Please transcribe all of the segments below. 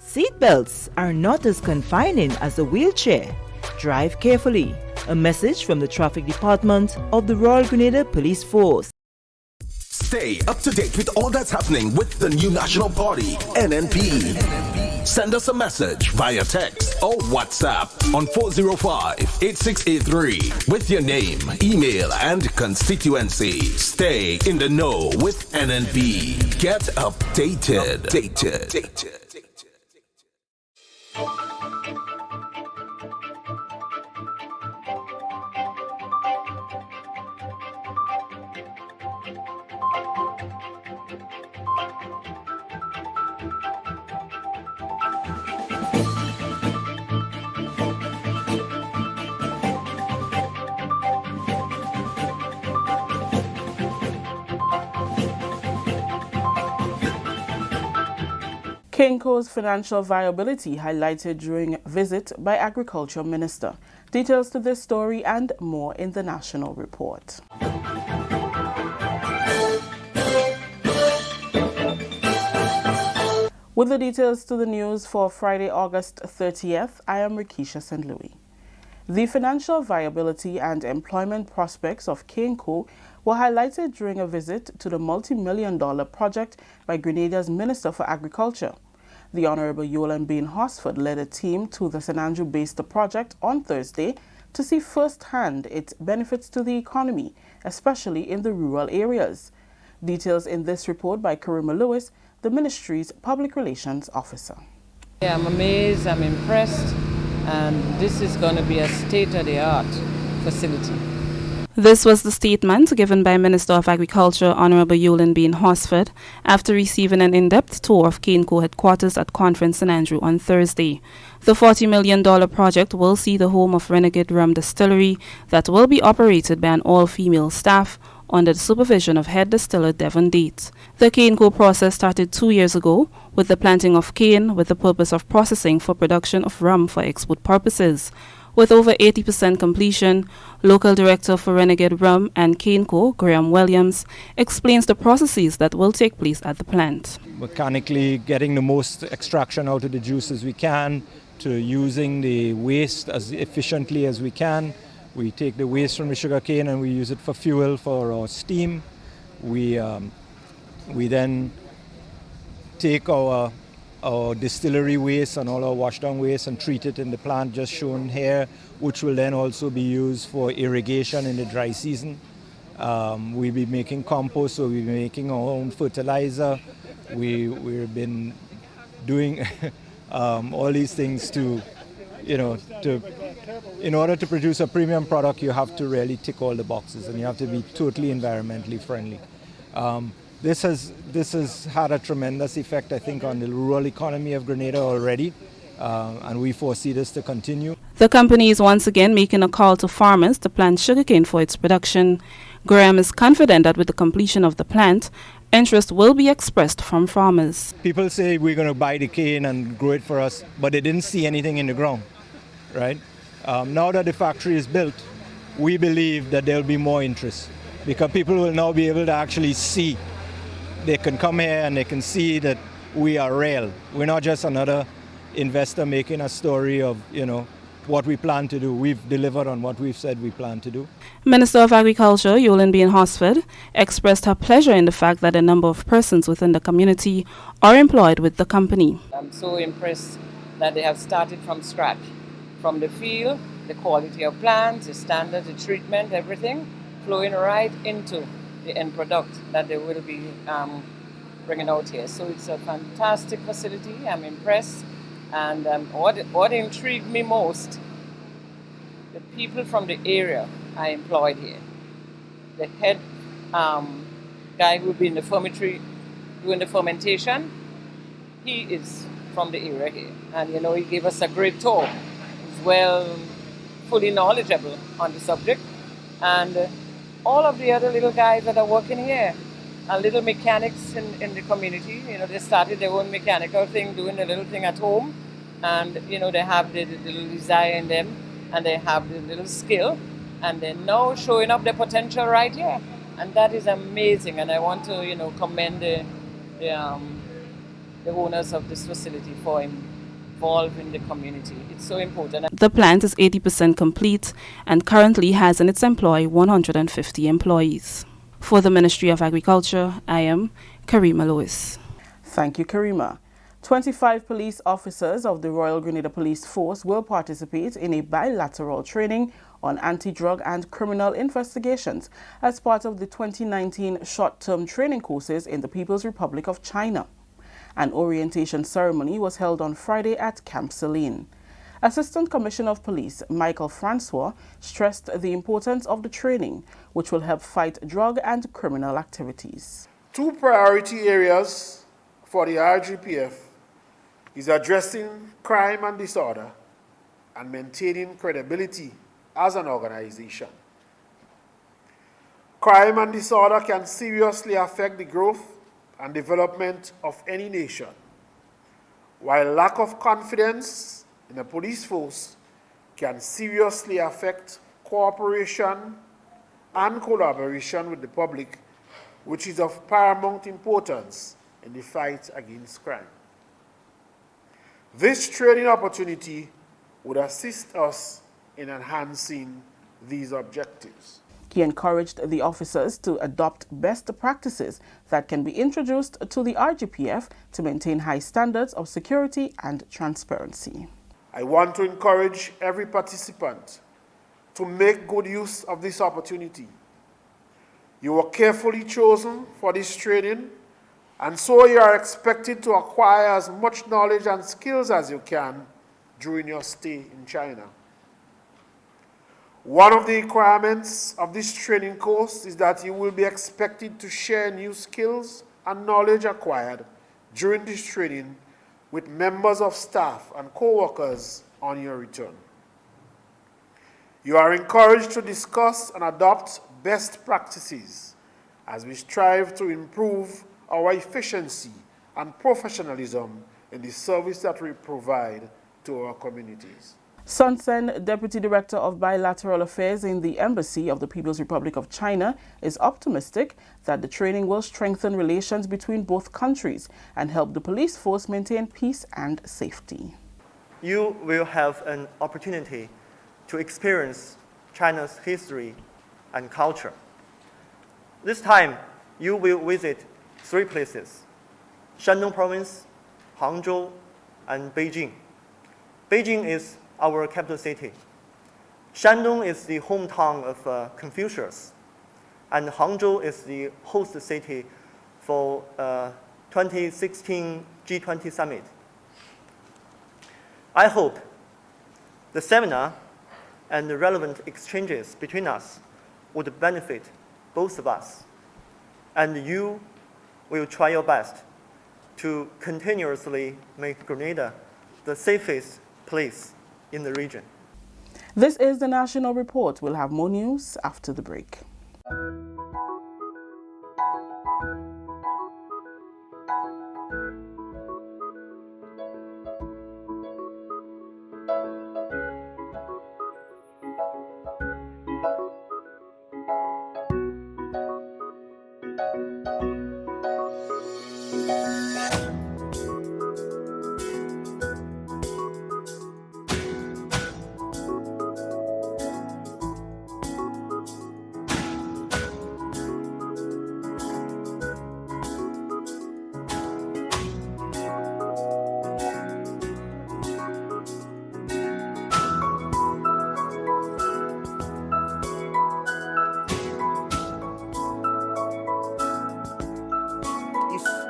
Seatbelts are not as confining as a wheelchair. Drive carefully. A message from the Traffic Department of the Royal Grenada Police Force. Stay up to date with all that's happening with the new National Party, NNP. Send us a message via text or WhatsApp on 405-8683 with your name, email, and constituency. Stay in the know with NNP. Get updated. Kenco's financial viability highlighted during a visit by Agriculture Minister. Details to this story and more in the National Report. With the details to the news for Friday, August 30th, I am Rikisha St. Louis. The financial viability and employment prospects of Kenco were highlighted during a visit to the multi-million-dollar project by Grenada's Minister for Agriculture. The Honorable Yolande Bain Hosford led a team to the St. Andrew-based project on Thursday to see firsthand its benefits to the economy, especially in the rural areas. Details in this report by Karima Lewis, the ministry's public relations officer. Yeah, I'm amazed, I'm impressed, and this is going to be a state-of-the-art facility. This was the statement given by Minister of Agriculture Honorable Yolande Bain Hosford after receiving an in-depth tour of Kenco headquarters at Conference St. Andrew on Thursday. The $40 million project will see the home of Renegade Rum Distillery that will be operated by an all-female staff under the supervision of head distiller Devon Date. The Kenco process started 2 years ago with the planting of cane with the purpose of processing for production of rum for export purposes. With over 80% completion, local director for Renegade Rum and Kenco, Graham Williams, explains the processes that will take place at the plant. Mechanically getting the most extraction out of the juice as we can, to using the waste as efficiently as we can. We take the waste from the sugarcane and we use it for fuel for our steam. We then take our distillery waste and all our washdown waste and treat it in the plant just shown here, which will then also be used for irrigation in the dry season. We'll be making compost, so we'll be making our own fertilizer. We've been doing all these things to, in order to produce a premium product, you have to really tick all the boxes and you have to be totally environmentally friendly. This has had a tremendous effect, I think, on the rural economy of Grenada already, and we foresee this to continue. The company is once again making a call to farmers to plant sugarcane for its production. Graham is confident that with the completion of the plant, interest will be expressed from farmers. People say we're going to buy the cane and grow it for us, but they didn't see anything in the ground, right? Now that the factory is built, we believe that there'll be more interest because people will now be able to actually see. They can come here and they can see that we are real. We're not just another investor making a story of, what we plan to do. We've delivered on what we've said we plan to do. Minister of Agriculture Yolande Bain Hosford expressed her pleasure in the fact that a number of persons within the community are employed with the company. I'm so impressed that they have started from scratch. From the field, the quality of plants, the standard, the treatment, everything, flowing right into the end product that they will be bringing out here. So it's a fantastic facility. I'm impressed. And what intrigued me most, the people from the area are employed here. The head guy who will be in the fermentary doing the fermentation, he is from the area here. And he gave us a great tour. He's fully knowledgeable on the subject. And all of the other little guys that are working here are little mechanics in the community. They started their own mechanical thing, doing the little thing at home. And, they have the little desire in them and they have the little skill. And they're now showing up their potential right here. And that is amazing. And I want to, commend the the owners of this facility for involving the community. It's so important. The plant is 80% complete and currently has in its employ 150 employees. For the Ministry of Agriculture, I am Karima Lewis. Thank you, Karima. 25 police officers of the Royal Grenada Police Force will participate in a bilateral training on anti-drug and criminal investigations as part of the 2019 short-term training courses in the People's Republic of China. An orientation ceremony was held on Friday at Camp Celine. Assistant Commissioner of Police Michael Francois stressed the importance of the training, which will help fight drug and criminal activities. Two priority areas for the RGPF is addressing crime and disorder and maintaining credibility as an organization. Crime and disorder can seriously affect the growth and development of any nation, while lack of confidence in the police force can seriously affect cooperation and collaboration with the public, which is of paramount importance in the fight against crime. This training opportunity would assist us in enhancing these objectives. He encouraged the officers to adopt best practices that can be introduced to the RGPF to maintain high standards of security and transparency. I want to encourage every participant to make good use of this opportunity. You were carefully chosen for this training, and so you are expected to acquire as much knowledge and skills as you can during your stay in China. One of the requirements of this training course is that you will be expected to share new skills and knowledge acquired during this training with members of staff and co-workers on your return. You are encouraged to discuss and adopt best practices as we strive to improve our efficiency and professionalism in the service that we provide to our communities. Sun Sen, Deputy Director of Bilateral Affairs in the Embassy of the People's Republic of China, is optimistic that the training will strengthen relations between both countries and help the police force maintain peace and safety. You will have an opportunity to experience China's history and culture. This time, you will visit 3 places: Shandong Province, Hangzhou, and Beijing. Beijing is our capital city. Shandong is the hometown of Confucius, and Hangzhou is the host city for 2016 G20 summit. I hope the seminar and the relevant exchanges between us would benefit both of us, and you will try your best to continuously make Grenada the safest place in the region. This is the National Report. We'll have more news after the break.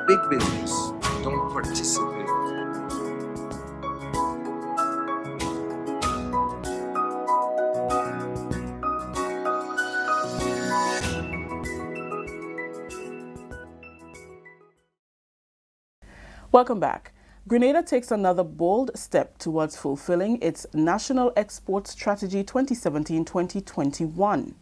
Big business don't participate. Welcome back. Grenada takes another bold step towards fulfilling its National Export Strategy 2017-2021.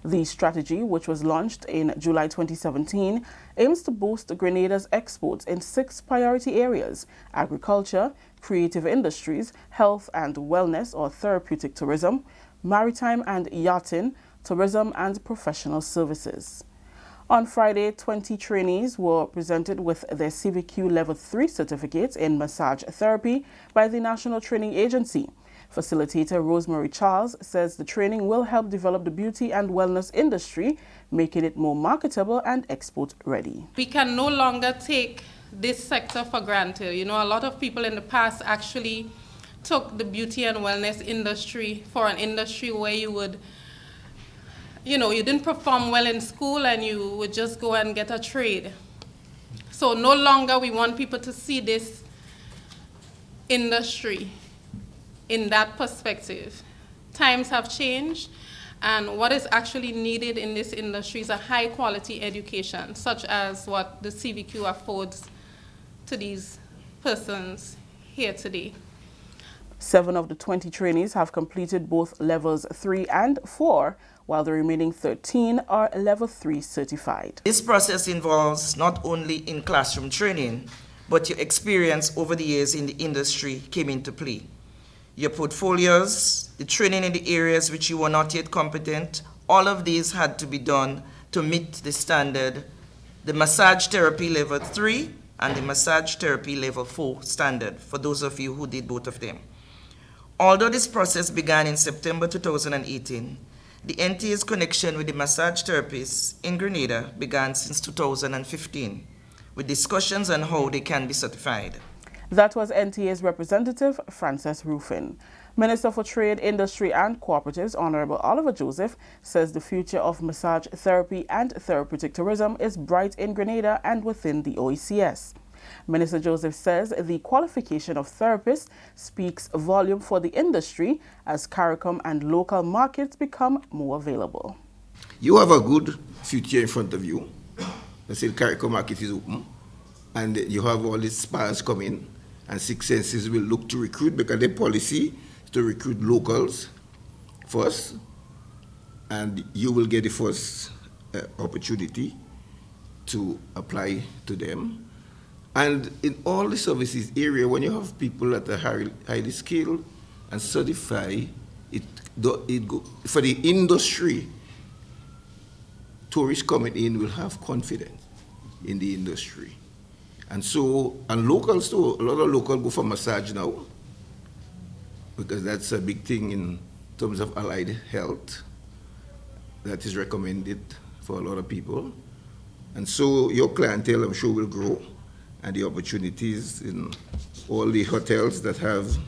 The strategy, which was launched in July 2017, aims to boost Grenada's exports in 6 priority areas: agriculture, creative industries, health and wellness or therapeutic tourism, maritime and yachting, tourism and professional services. On Friday, 20 trainees were presented with their Civic Level 3 certificates in massage therapy by the National Training Agency. Facilitator Rosemary Charles says the training will help develop the beauty and wellness industry, making it more marketable and export-ready. We can no longer take this sector for granted. You know, a lot of people in the past actually took the beauty and wellness industry for an industry where you would, you know, you didn't perform well in school and you would just go and get a trade. So no longer we want people to see this industry in that perspective. Times have changed, and what is actually needed in this industry is a high quality education, such as what the CVQ affords to these persons here today. 7 of the 20 trainees have completed both levels 3 and 4, while the remaining 13 are level 3 certified. This process involves not only in classroom training, but your experience over the years in the industry came into play. Your portfolios, the training in the areas which you were not yet competent, all of these had to be done to meet the standard, the massage therapy level 3 and the massage therapy level 4 standard, for those of you who did both of them. Although this process began in September 2018, the NTA's connection with the massage therapists in Grenada began since 2015, with discussions on how they can be certified. That was NTA's representative, Frances Ruffin. Minister for Trade, Industry and Cooperatives, Honorable Oliver Joseph, says the future of massage therapy and therapeutic tourism is bright in Grenada and within the OECS. Minister Joseph says the qualification of therapists speaks volume for the industry as CARICOM and local markets become more available. You have a good future in front of you. Let's say the CARICOM market is open and you have all these spas coming, and Six Senses will look to recruit because their policy is to recruit locals first, and you will get the first opportunity to apply to them. And in all the services area, when you have people that are highly skilled and certified, for the industry, tourists coming in will have confidence in the industry. And so, and locals too, a lot of locals go for massage now, because that's a big thing in terms of allied health that is recommended for a lot of people. And so your clientele, I'm sure, will grow, and the opportunities in all the hotels that have,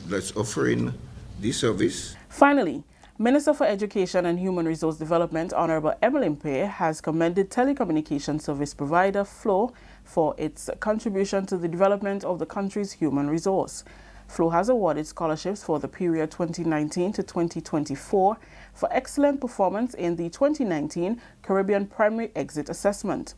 that's offering this service. Finally, Minister for Education and Human Resource Development, Honorable Emily Mpe, has commended telecommunication service provider Flow for its contribution to the development of the country's human resource. Flow has awarded scholarships for the period 2019 to 2024 for excellent performance in the 2019 Caribbean Primary Exit Assessment.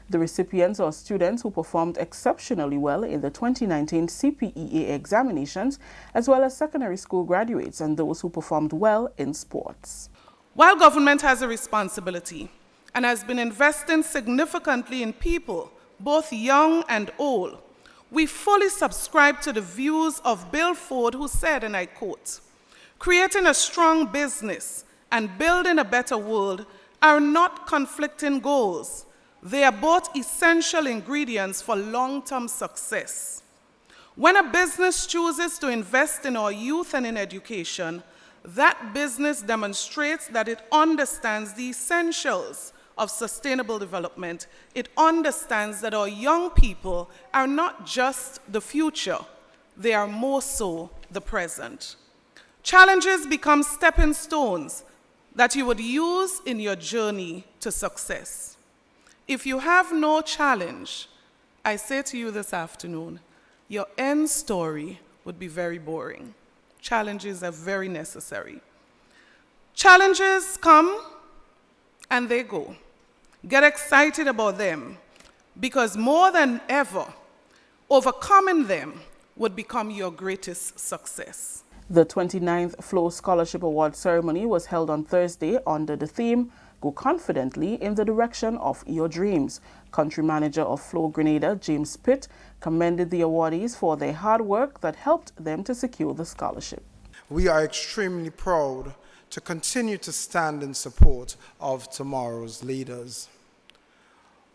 The recipients are students who performed exceptionally well in the 2019 CPEA examinations, as well as secondary school graduates and those who performed well in sports. While government has a responsibility and has been investing significantly in people, both young and old, we fully subscribe to the views of Bill Ford, who said, and I quote, "Creating a strong business and building a better world are not conflicting goals. They are both essential ingredients for long-term success. When a business chooses to invest in our youth and in education, that business demonstrates that it understands the essentials of sustainable development. It understands that our young people are not just the future, they are more so the present. Challenges become stepping stones that you would use in your journey to success. If you have no challenge, I say to you this afternoon, your end story would be very boring. Challenges are very necessary. Challenges come and they go. Get excited about them, because more than ever, overcoming them would become your greatest success. The 29th Flow Scholarship Award ceremony was held on Thursday under the theme, Go confidently in the direction of your dreams. Country manager of Flow Grenada, James Pitt, commended the awardees for their hard work that helped them to secure the scholarship. We are extremely proud to continue to stand in support of tomorrow's leaders.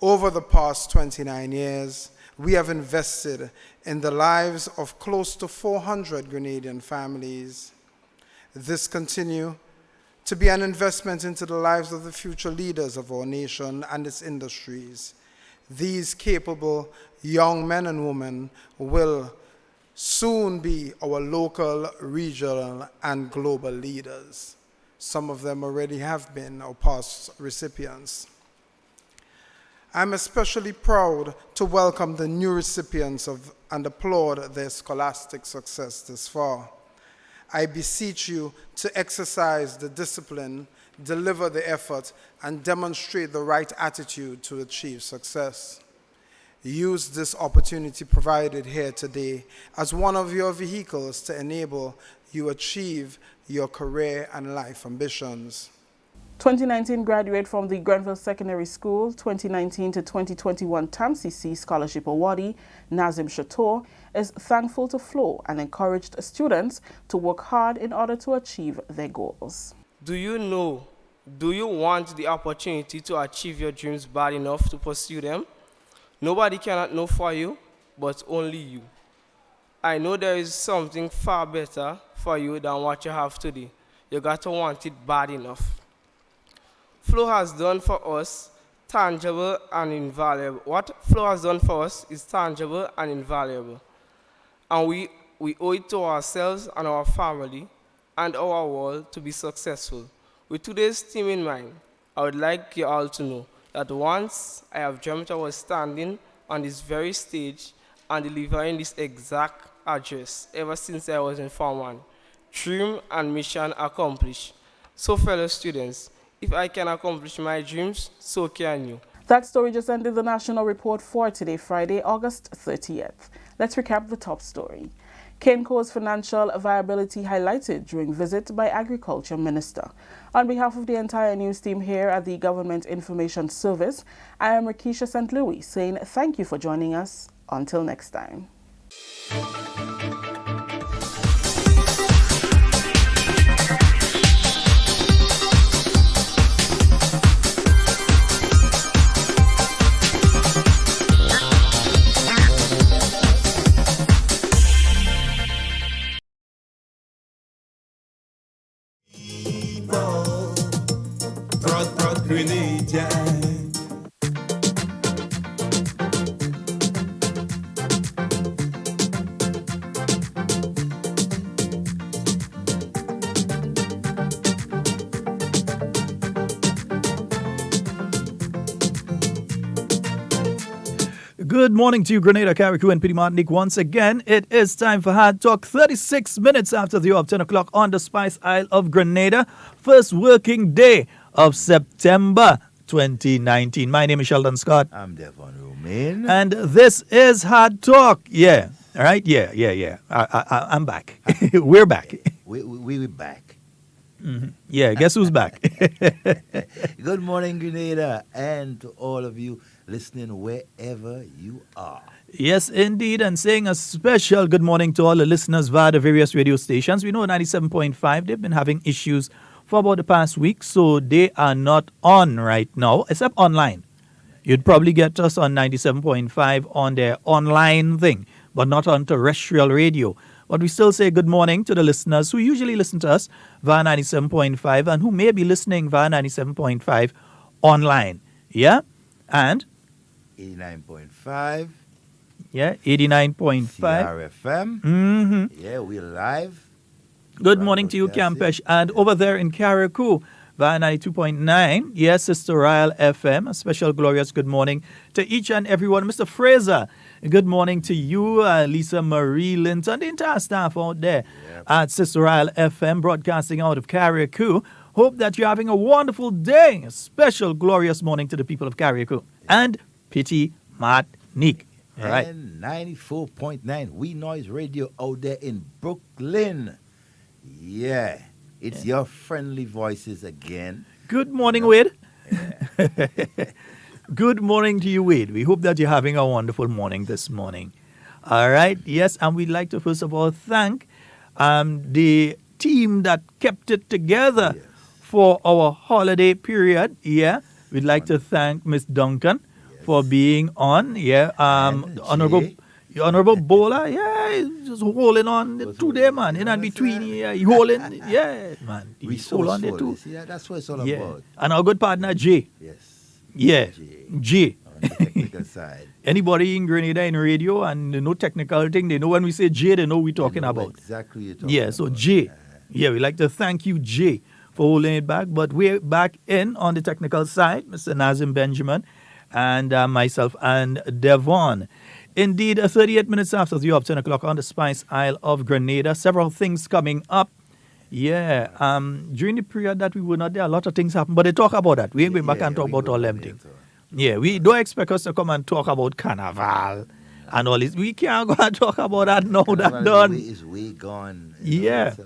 Over the past 29 years, we have invested in the lives of close to 400 Grenadian families. This continues to be an investment into the lives of the future leaders of our nation and its industries. These capable young men and women will soon be our local, regional, and global leaders. Some of them already have been our past recipients. I'm especially proud to welcome the new recipients and applaud their scholastic success this far. I beseech you to exercise the discipline, deliver the effort, and demonstrate the right attitude to achieve success. Use this opportunity provided here today as one of your vehicles to enable you achieve your career and life ambitions. 2019 graduate from the Grenville Secondary School 2019 to 2021 TAMCC Scholarship Awardee Nazim Chateau is thankful to Flo and encouraged students to work hard in order to achieve their goals. Do you want the opportunity to achieve your dreams bad enough to pursue them? Nobody cannot know for you, but only you. I know there is something far better for you than what you have today. You got to want it bad enough. Flo has done for us tangible and invaluable. What Flo has done for us is tangible and invaluable. And we owe it to ourselves and our family and our world to be successful. With today's theme in mind, I would like you all to know that once I have dreamt I was standing on this very stage and delivering this exact address ever since I was in Form 1. Dream and mission accomplished. So fellow students, if I can accomplish my dreams, so can you. That story just ended the national report for today, Friday, August 30th. Let's recap the top story. Kenco's financial viability highlighted during visit by Agriculture Minister. On behalf of the entire news team here at the Government Information Service, I am Rakisha St. Louis saying thank you for joining us. Until next time. Good morning to you, Grenada, Carriacou, and Petite Martinique. Once again, it is time for Hard Talk, 36 minutes after the hour of 10 o'clock on the Spice Isle of Grenada. First working day of September 2019. My name is Sheldon Scott. I'm Devon Romain. And this is Hard Talk. Yeah. All right? Yeah. I'm back. We're back. We're back. Mm-hmm. Yeah, guess who's back? Good morning, Grenada, and to all of you listening wherever you are. Yes, indeed, and saying a special good morning to all the listeners via the various radio stations. We know 97.5, they've been having issues for about the past week, so they are not on right now, except online. You'd probably get us on 97.5 on their online thing, but not on terrestrial radio. But we still say good morning to the listeners who usually listen to us via 97.5 and who may be listening via 97.5 online. Yeah? And? 89.5. Yeah, 89.5. CRFM. Mm-hmm. Yeah, we're live. Good morning to you, Campeche. And over there in Carriacou via 92.9. Yes, Sister Ryle FM. A special glorious good morning to each and everyone. Mr. Fraser, good morning to you, Lisa Marie Linton, the entire staff out there at Sister Ryle FM, broadcasting out of Carriacou. Hope that you're having a wonderful day. A special glorious morning to the people of Carriacou and Petite Martinique. All right. And 94.9 We Noise Radio out there in Brooklyn. Yeah. It's your friendly voices again. Good morning, Wade. Yeah. Good morning to you, Wade. We hope that you're having a wonderful morning this morning. All right. Yes, and we'd like to first of all thank the team that kept it together for our holiday period. Yeah. We'd like to thank Miss Duncan for being on. Yeah. Honorable Bola, he's just holding on today, man. In and between, he holding, man. He's holding on there too. See, that's what it's all Yeah. about. And our good partner, Jay. Yes. Yeah. Jay. On the technical side. Anybody in Grenada in radio and they know technical thing, they know when we say Jay, they know what we're talking about. Exactly what you're talking Yeah, about. so Jay. Yeah, we like to thank you, Jay, for holding it back. But we're back in on the technical side, Mr. Nazim Benjamin and myself and Devon. Indeed, 38 minutes after the hour, 10 o'clock on the Spice Isle of Grenada. Several things coming up. Yeah, during the period that we were not there, a lot of things happened. But they talk about that. We ain't going back and talk about all them things. Yeah, we don't expect us to come and talk about Carnival and all this. We can't go and talk about that now. That done. Is way gone. Yeah. I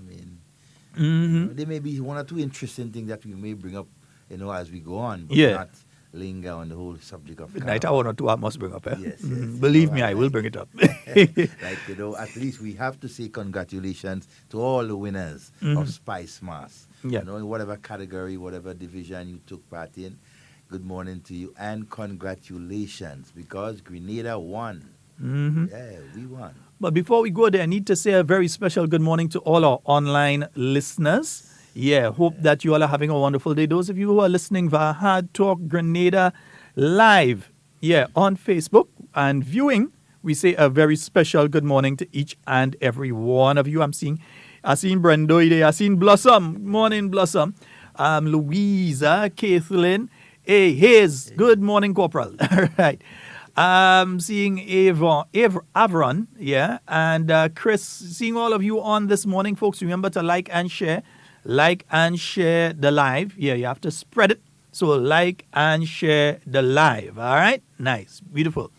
mean, there may be one or two interesting things that we may bring up, as we go on. But Yeah. not linger on the whole subject of Night hour or two I must bring up. Yes. Believe me, I will bring it up. At least we have to say congratulations to all the winners of Spice Mass. Yeah. In whatever category, whatever division you took part in, good morning to you and congratulations because Grenada won. Yeah, we won. But before we go there, I need to say a very special good morning to all our online listeners. Yeah, hope that you all are having a wonderful day. Those of you who are listening via Hard Talk Grenada live, on Facebook and viewing, we say a very special good morning to each and every one of you. I seen Brendo there. I seen Blossom. Good morning, Blossom. Louisa, Kathleen. Hey, Hayes. Good morning, Corporal. All right. Seeing Avron, and Chris, seeing all of you on this morning, folks. Remember to like and share the live. Yeah, you have to spread it. So like and share the live. All right, nice, beautiful.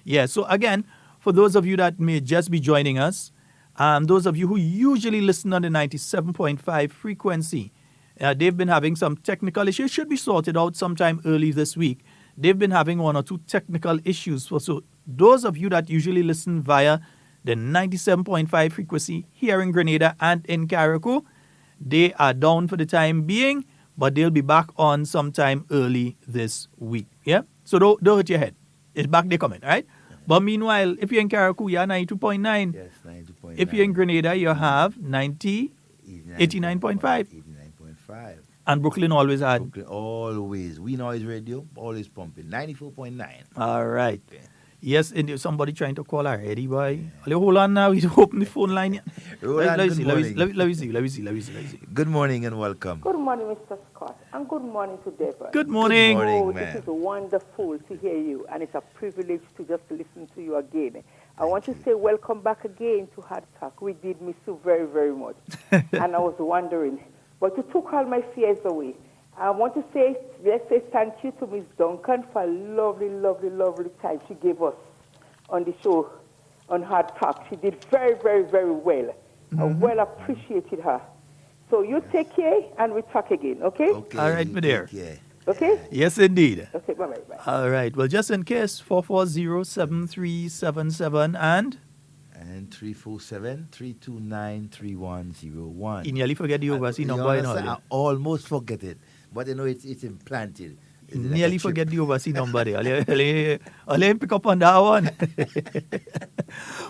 Yeah. So again, for those of you that may just be joining us, those of you who usually listen on the 97.5 frequency, they've been having some technical issues. Should be sorted out sometime early this week. They've been having one or two technical issues. So those of you that usually listen via the 97.5 frequency here in Grenada and in Carriacou, they are down for the time being, but they'll be back on sometime early this week. Yeah? So don't hurt your head. It's back, they're coming, right? But meanwhile, if you're in Carriacou, you're 92.9. Yes, 92.9. If you're in Grenada, you have 89.5. 89.5. And Brooklyn always had. Brooklyn always. We Noise Radio, always pumping. 94.9. All right. Yes, and there's somebody trying to call already, boy. Hold on now. He's open the phone line. Let me see. Good morning and welcome. Good morning, Mr. Scott. And good morning to Deborah. Good morning. Good morning, It is wonderful to hear you, and it's a privilege to just listen to you again. I want to say welcome back again to HARDTALK. We did miss you very, very much. And I was wondering, but you took all my fears away. I want to say, let's say thank you to Miss Duncan for a lovely, lovely, lovely time she gave us on the show on HARDTALK. She did very, very, very well. I well appreciated her. So you take care and we talk again, okay? All right, my dear. Okay? Yes, indeed. Okay, bye-bye. All right. Well, just in case, 440-7377 and 347-329-3101. You nearly forget the overseas number and all I that. almost forget it, but it's implanted. Nearly forget the overseas number there. I'll pick up on that one.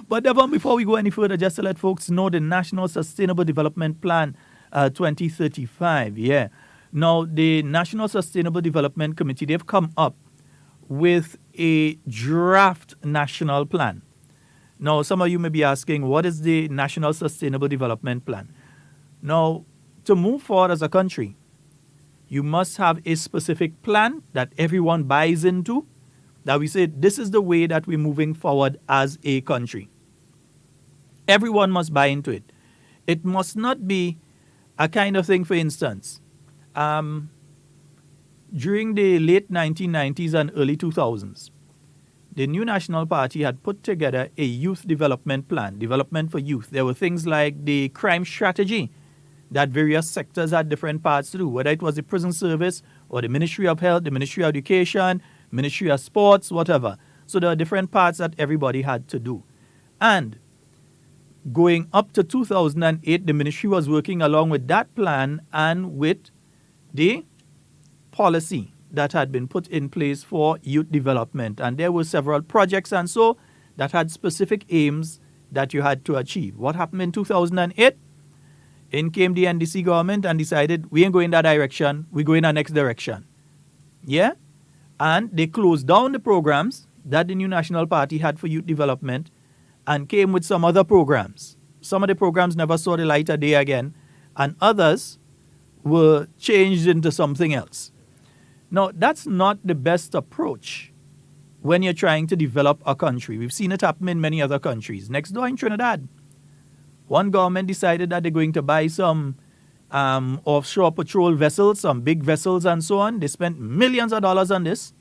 But Devon, before we go any further, just to let folks know the National Sustainable Development Plan 2035. Yeah. Now, the National Sustainable Development Committee, they've come up with a draft national plan. Now, some of you may be asking, what is the National Sustainable Development Plan? Now, to move forward as a country, you must have a specific plan that everyone buys into, that we say, this is the way that we're moving forward as a country. Everyone must buy into it. It must not be a kind of thing, for instance, during the late 1990s and early 2000s, the New National Party had put together a youth development plan, development for youth. There were things like the crime strategy that various sectors had different parts to do, whether it was the prison service or the Ministry of Health, the Ministry of Education, Ministry of Sports, whatever. So there are different parts that everybody had to do. And going up to 2008, the ministry was working along with that plan and with the policy that had been put in place for youth development. And there were several projects and so that had specific aims that you had to achieve. What happened in 2008? In came the NDC government and decided, we ain't going that direction, we go in the next direction. Yeah? And they closed down the programs that the New National Party had for youth development and came with some other programs. Some of the programs never saw the light of day again, and others were changed into something else. Now, that's not the best approach when you're trying to develop a country. We've seen it happen in many other countries. Next door in Trinidad, one government decided that they're going to buy some offshore patrol vessels, some big vessels and so on. They spent millions of dollars on this.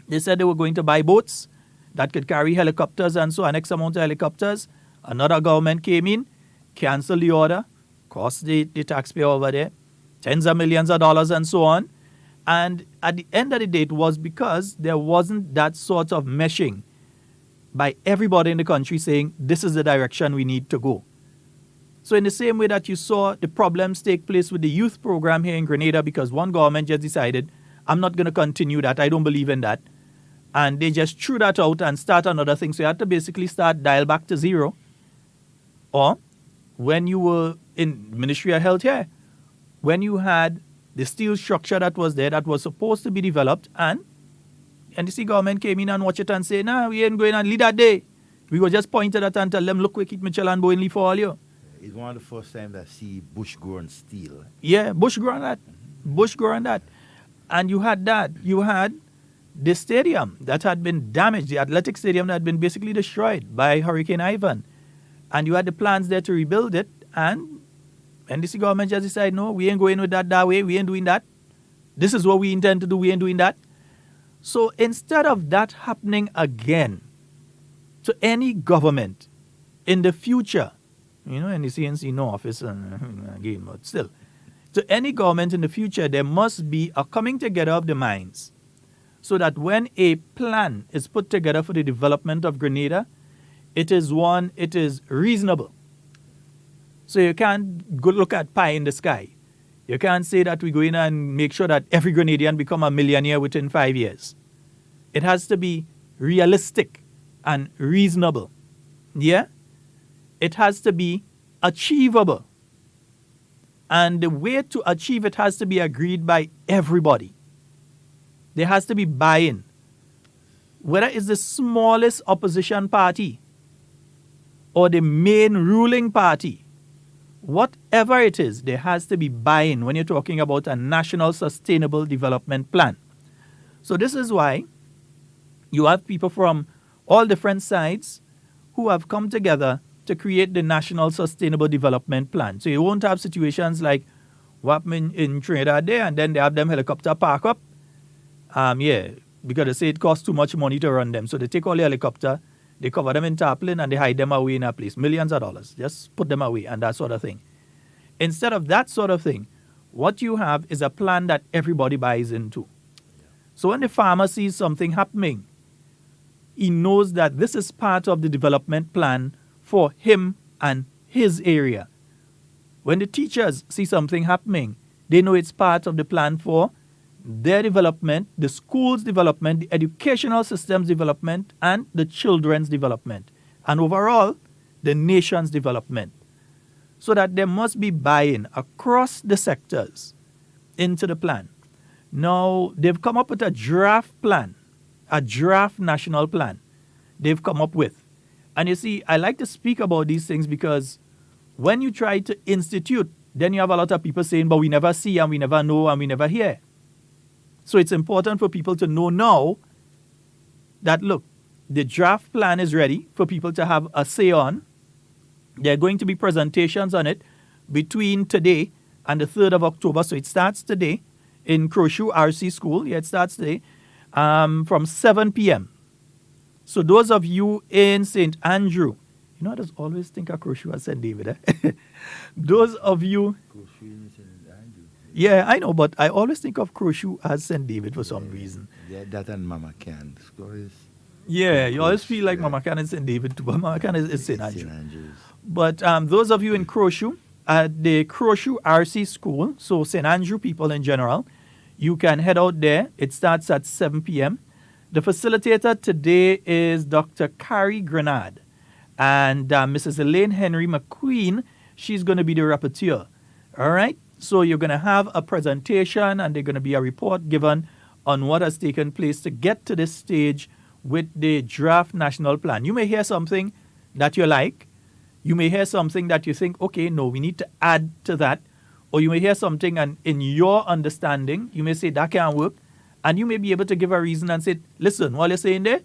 They said they were going to buy boats that could carry helicopters and so on, X amount of helicopters. Another government came in, canceled the order, cost the taxpayer over there tens of millions of dollars and so on. And at the end of the day, it was because there wasn't that sort of meshing by everybody in the country saying, this is the direction we need to go. So in the same way that you saw the problems take place with the youth program here in Grenada because one government just decided, I'm not going to continue that, I don't believe in that. And they just threw that out and start another thing. So you had to basically start dial back to zero. Or when you were in Ministry of Health here, when you had the steel structure that was there that was supposed to be developed and NDC government came in and watched it and say, nah, we ain't going and lead that day. We were just pointed at and tell them, look, we keep Mitchell and Bowen for all you. It's one of the first times I see bush-grown steel. Yeah, bush-grown that. Bush-grown that. And you had that. You had the stadium that had been damaged, the athletic stadium that had been basically destroyed by Hurricane Ivan. And you had the plans there to rebuild it. And NDC government just decided, no, we ain't going with that way. We ain't doing that. This is what we intend to do. We ain't doing that. So instead of that happening again to any government in the future, NDC ain't seen no office again, but still, to any government in the future, there must be a coming together of the minds so that when a plan is put together for the development of Grenada, it is reasonable. So you can't go look at pie in the sky. You can't say that we go in and make sure that every Grenadian become a millionaire within 5 years. It has to be realistic and reasonable. Yeah? It has to be achievable. And the way to achieve it has to be agreed by everybody. There has to be buy-in. Whether it's the smallest opposition party or the main ruling party, whatever it is, there has to be buy-in when you're talking about a national sustainable development plan. So this is why you have people from all different sides who have come together to create the National Sustainable Development Plan. So you won't have situations like what happened in Trinidad there, and then they have them helicopter park up. Because they say it costs too much money to run them. So they take all the helicopter, they cover them in tarpaulin, and they hide them away in a place. Millions of dollars. Just put them away and that sort of thing. Instead of that sort of thing, what you have is a plan that everybody buys into. So when the farmer sees something happening, he knows that this is part of the development plan for him and his area. When the teachers see something happening, they know it's part of the plan for their development, the school's development, the educational system's development, and the children's development. And overall, the nation's development. So that there must be buy-in across the sectors into the plan. Now, they've come up with a draft plan, a draft national plan they've come up with. And you see, I like to speak about these things because when you try to institute, then you have a lot of people saying, but we never see and we never know and we never hear. So it's important for people to know now that, look, the draft plan is ready for people to have a say on. There are going to be presentations on it between today and the 3rd of October. So it starts today in Carriacou RC School. Yeah, it starts today from 7 p.m. So those of you in St. Andrew, I just always think of Carriacou as St. David. Those of you... Yeah, I know, but I always think of Carriacou as St. David for some reason. Yeah, that and Mama Can. Yeah, you always feel like Mama Can is St. David too, but Mama Can is St. Andrew. But those of you in Carriacou, at the Carriacou RC School, so St. Andrew people in general, you can head out there. It starts at 7 p.m. The facilitator today is Dr. Carrie Grenada, and Mrs. Elaine Henry McQueen, she's going to be the rapporteur. All right? So you're going to have a presentation, and there's going to be a report given on what has taken place to get to this stage with the draft national plan. You may hear something that you like. You may hear something that you think, okay, no, we need to add to that. Or you may hear something, and in your understanding, you may say, that can't work. And you may be able to give a reason and say, listen, what you're saying there,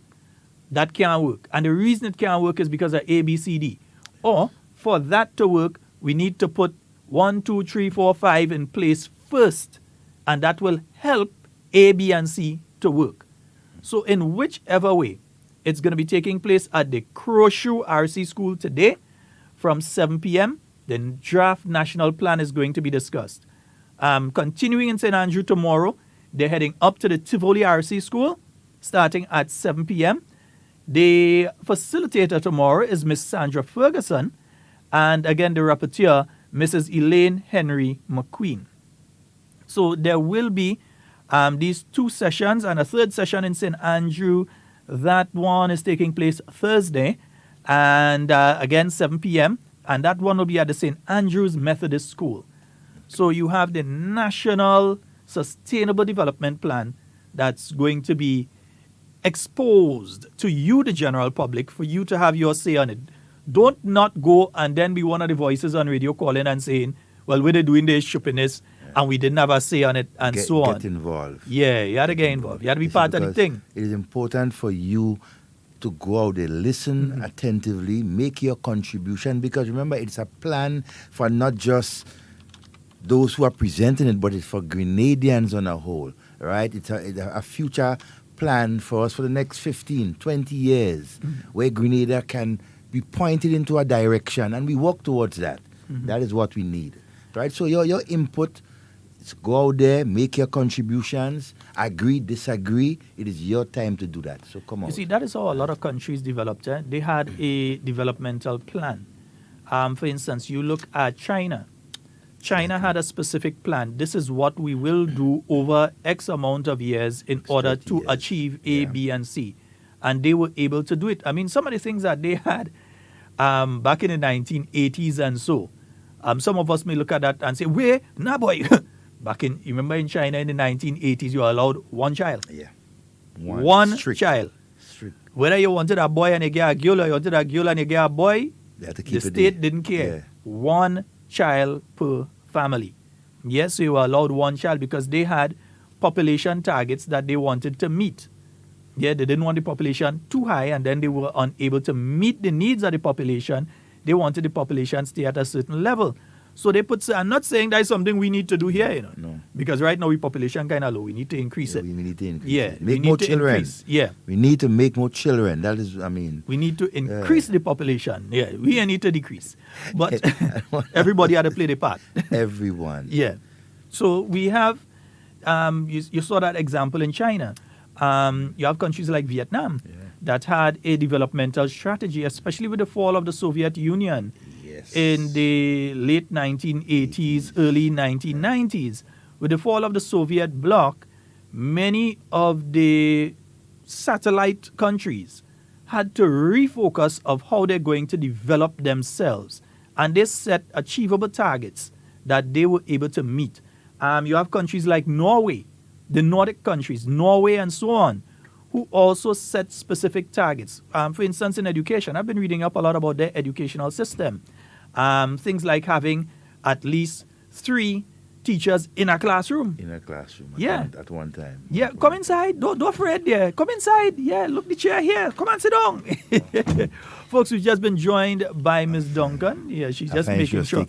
that can't work. And the reason it can't work is because of A, B, C, D. Or for that to work, we need to put 1, 2, 3, 4, 5 in place first. And that will help A, B, and C to work. So in whichever way, it's going to be taking place at the Carriacou RC School today from 7 p.m. The draft national plan is going to be discussed. Continuing in St. Andrew tomorrow, they're heading up to the Tivoli RC School, starting at 7 p.m. The facilitator tomorrow is Miss Sandra Ferguson, and again, the rapporteur, Mrs. Elaine Henry McQueen. So there will be these 2 sessions and a third session in St. Andrew. That one is taking place Thursday, and again, 7 p.m., and that one will be at the St. Andrew's Methodist School. So you have the National Sustainable Development Plan that's going to be exposed to you, the general public, for you to have your say on it. Don't not go and then be one of the voices on radio calling and saying, well, we're doing this stupidness and we didn't have a say on it and so on. Get involved. Yeah, you had to get involved. You had to be part of the thing. It is important for you to go out there, listen attentively, make your contribution, because remember, it's a plan for not just those who are presenting it, but it's for Grenadians on a whole, right? It's a future plan for us for the next 15, 20 years, where Grenada can be pointed into a direction, and we work towards that. That is what we need, right? So your input, go out there, make your contributions, agree, disagree. It is your time to do that. So come on. You see, that is how a lot of countries developed. They had a developmental plan. For instance, you look at China. China had a specific plan. This is what we will do over X amount of years in order to achieve A, B, and C. And they were able to do it. I mean, some of the things that they had back in the 1980s and so, some of us may look at that and say, wait, nah boy, you remember in China in the 1980s, you were allowed one child. Yeah. One child. Strict. Whether you wanted a boy and you get a girl, or you wanted a girl and you get a boy, the state didn't care. Yeah. One child per family. Yes, so you were allowed one child because they had population targets that they wanted to meet. Yeah, they didn't want the population too high, and then they were unable to meet the needs of the population. They wanted the population to stay at a certain level. So they put, I'm not saying that is something we need to do here, you know. No. Because right now we population kind of low. We need to increase it. We need to increase it. Make more children. Yeah. We need to make more children. That is, I mean. We need to increase the population. Yeah. We need to decrease. But everybody had to play their part. Everyone. Yeah. So we have, you saw that example in China. You have countries like Vietnam that had a developmental strategy, especially with the fall of the Soviet Union. In the late 1980s, early 1990s. With the fall of the Soviet bloc, many of the satellite countries had to refocus of how they're going to develop themselves. And they set achievable targets that they were able to meet. You have countries like Norway, the Nordic countries, Norway and so on, who also set specific targets. For instance, in education, I've been reading up a lot about their educational system. Things like having at least 3 teachers in a classroom. In a classroom. At one time. Yeah, come inside. Don't afraid there. Come inside. Yeah, look the chair here. Come and sit down. Folks, we've just been joined by Ms. Duncan. Yeah, she's just making sure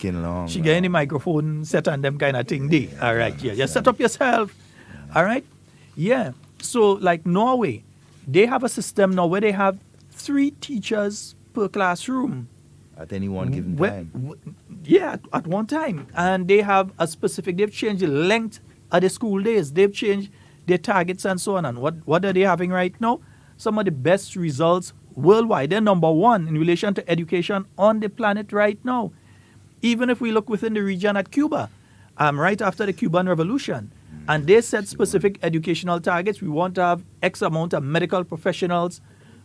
she getting the microphone set on them kind of thing there. All right, yeah. Just set up yourself. All right. Yeah. So like Norway, they have a system now where they have 3 teachers per classroom. At any one given time. Yeah, at one time. And they have a specific, they've changed the length of the school days. They've changed their targets and so on. And what are they having right now? Some of the best results worldwide. They're number 1 in relation to education on the planet right now. Even if we look within the region at Cuba, right after the Cuban Revolution, And they set specific educational targets. We want to have X amount of medical professionals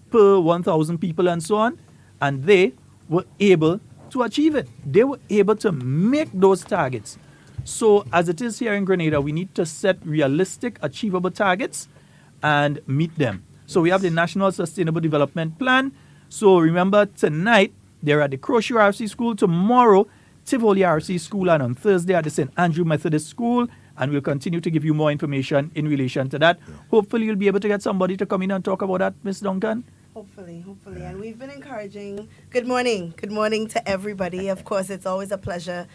per 1,000 people and so on. And they were able to achieve it. They were able to make those targets. So as it is here in Grenada, we need to set realistic, achievable targets and meet them. So we have the National Sustainable Development Plan. So remember, tonight, they're at the Crochu RC School. Tomorrow, Tivoli RC School. And on Thursday at the St. Andrew Methodist School. And we'll continue to give you more information in relation to that. Yeah. Hopefully, you'll be able to get somebody to come in and talk about that, Ms. Duncan. Hopefully. And we've been encouraging. Good morning to everybody. Of course, it's always a pleasure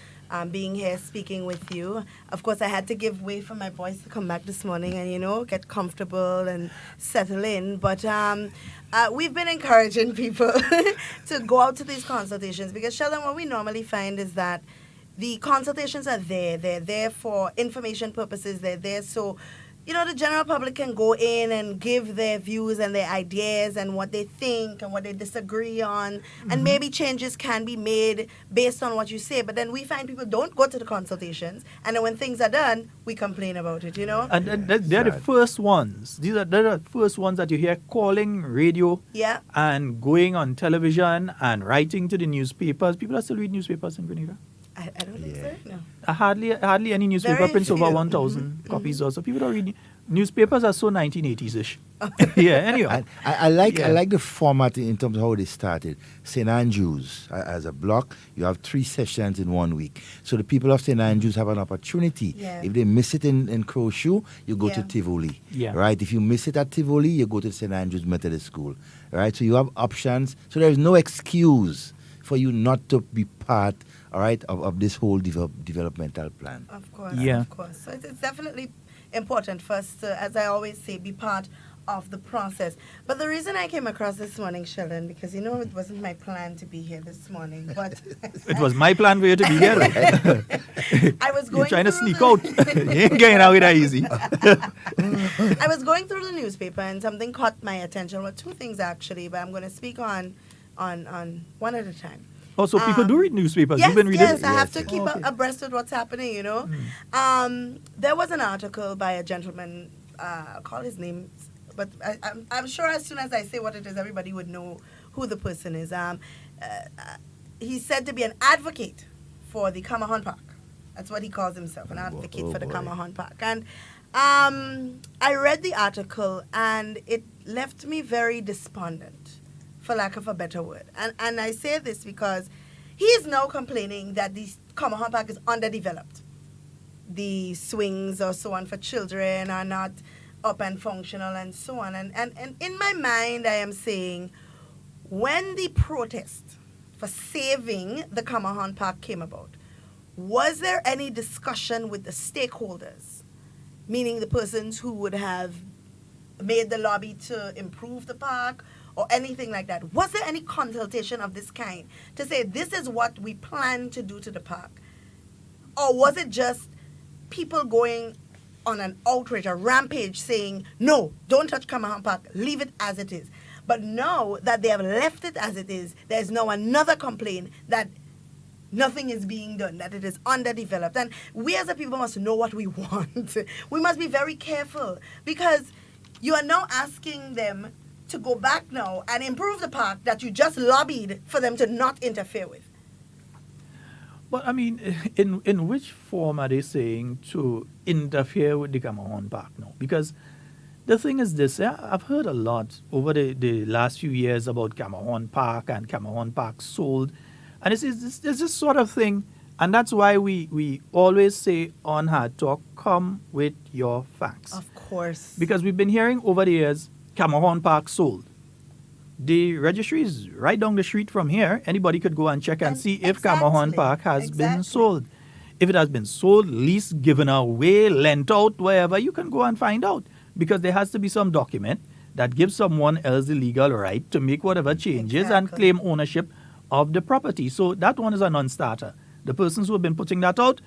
being here speaking with you. Of course, I had to give way for my voice to come back this morning and, get comfortable and settle in. But we've been encouraging people to go out to these consultations because, Sheldon, what we normally find is that the consultations are there. They're there for information purposes. They're there so the general public can go in and give their views and their ideas and what they think and what they disagree on. And maybe changes can be made based on what you say. But then we find people don't go to the consultations. And then when things are done, we complain about it, And they're the first ones. They're the first ones that you hear calling radio and going on television and writing to the newspapers. People are still reading newspapers in Grenada. I don't think so, no. Hardly any newspaper prints over 1,000 copies or so. People don't read newspapers are so 1980s-ish. Yeah, anyway. I like the format in terms of how they started. St. Andrews, as a block, you have 3 sessions in 1 week. So the people of St. Andrews have an opportunity. Yeah. If they miss it in Crochu, you go to Tivoli. Yeah. Right? If you miss it at Tivoli, you go to St. Andrews Methodist School. Right? So you have options. So there is no excuse for you not to be part of this whole developmental plan. Of course. So it's definitely important for us to, as I always say, be part of the process. But the reason I came across this morning, Sheldon, because it wasn't my plan to be here this morning, but it was my plan for you to be here. I was going. You're trying to sneak out. You ain't getting out with that easy. I was going through the newspaper and something caught my attention. Well, 2 things actually, but I'm going to speak on one at a time. Oh, so people do read newspapers. Yes, You've been reading. Yes, I have to keep abreast with what's happening, There was an article by a gentleman, I'll call his name, but I'm sure as soon as I say what it is, everybody would know who the person is. He's said to be an advocate for the Kamahan Park. That's what he calls himself, an advocate for the Kamahan Park. And I read the article, and it left me very despondent, for lack of a better word. And I say this because he is now complaining that the Kamahan Park is underdeveloped. The swings or so on for children are not up and functional and so on. And in my mind, I am saying, when the protest for saving the Kamahan Park came about, was there any discussion with the stakeholders, meaning the persons who would have made the lobby to improve the park, or anything like that? Was there any consultation of this kind to say this is what we plan to do to the park? Or was it just people going on an outrage, a rampage, saying, no, don't touch Kamahan Park, leave it as it is? But now that they have left it as it is, there's now another complaint that nothing is being done, that it is underdeveloped. And we as a people must know what we want. We must be very careful, because you are now asking them to go back now and improve the park that you just lobbied for them to not interfere with. But I mean, in which form are they saying to interfere with the Kamahan Park now? Because the thing is this, I've heard a lot over the last few years about Kamahan Park and Kamahan Park sold. And it's this sort of thing. And that's why we always say on Hard Talk, come with your facts. Of course. Because we've been hearing over the years, Kamahan Park sold. The registry is right down the street from here. Anybody could go and check and see if Kamahan Park has been sold. If it has been sold, leased, given away, lent out, wherever, you can go and find out. Because there has to be some document that gives someone else the legal right to make whatever changes and claim ownership of the property. So that one is a non-starter. The persons who have been putting that out,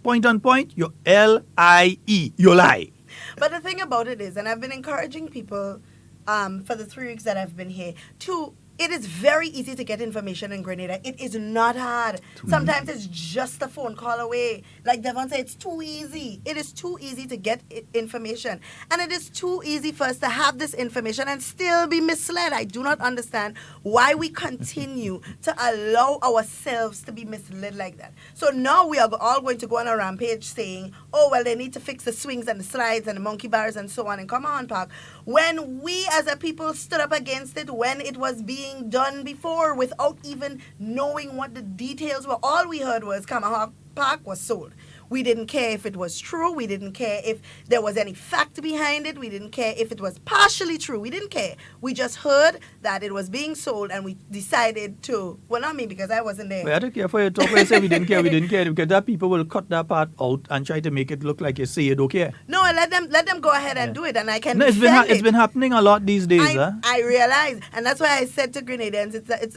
point on point, you're L-I-E, you lie. But the thing about it is, and I've been encouraging people for the 3 weeks that I've been here, to It is very easy to get information in Grenada. It is not hard. Sometimes it's just a phone call away. Like Devon said, it's too easy. It is too easy to get information. And it is too easy for us to have this information and still be misled. I do not understand why we continue to allow ourselves to be misled like that. So now we are all going to go on a rampage saying, oh, well, they need to fix the swings and the slides and the monkey bars and so on in Kamahan Park. When we as a people stood up against it, when it was being done before without even knowing what the details were. All we heard was Kamahan Park was sold. We didn't care if it was true. We didn't care if there was any fact behind it. We didn't care if it was partially true. We didn't care. We just heard that it was being sold and we decided to, well, not me because I wasn't there. We had to care for you talk when you say we didn't care, because that people will cut that part out and try to make it look like you say you don't care. No, let them go ahead and do it and I can it's been happening a lot these days. I realize, and that's why I said to Grenadians,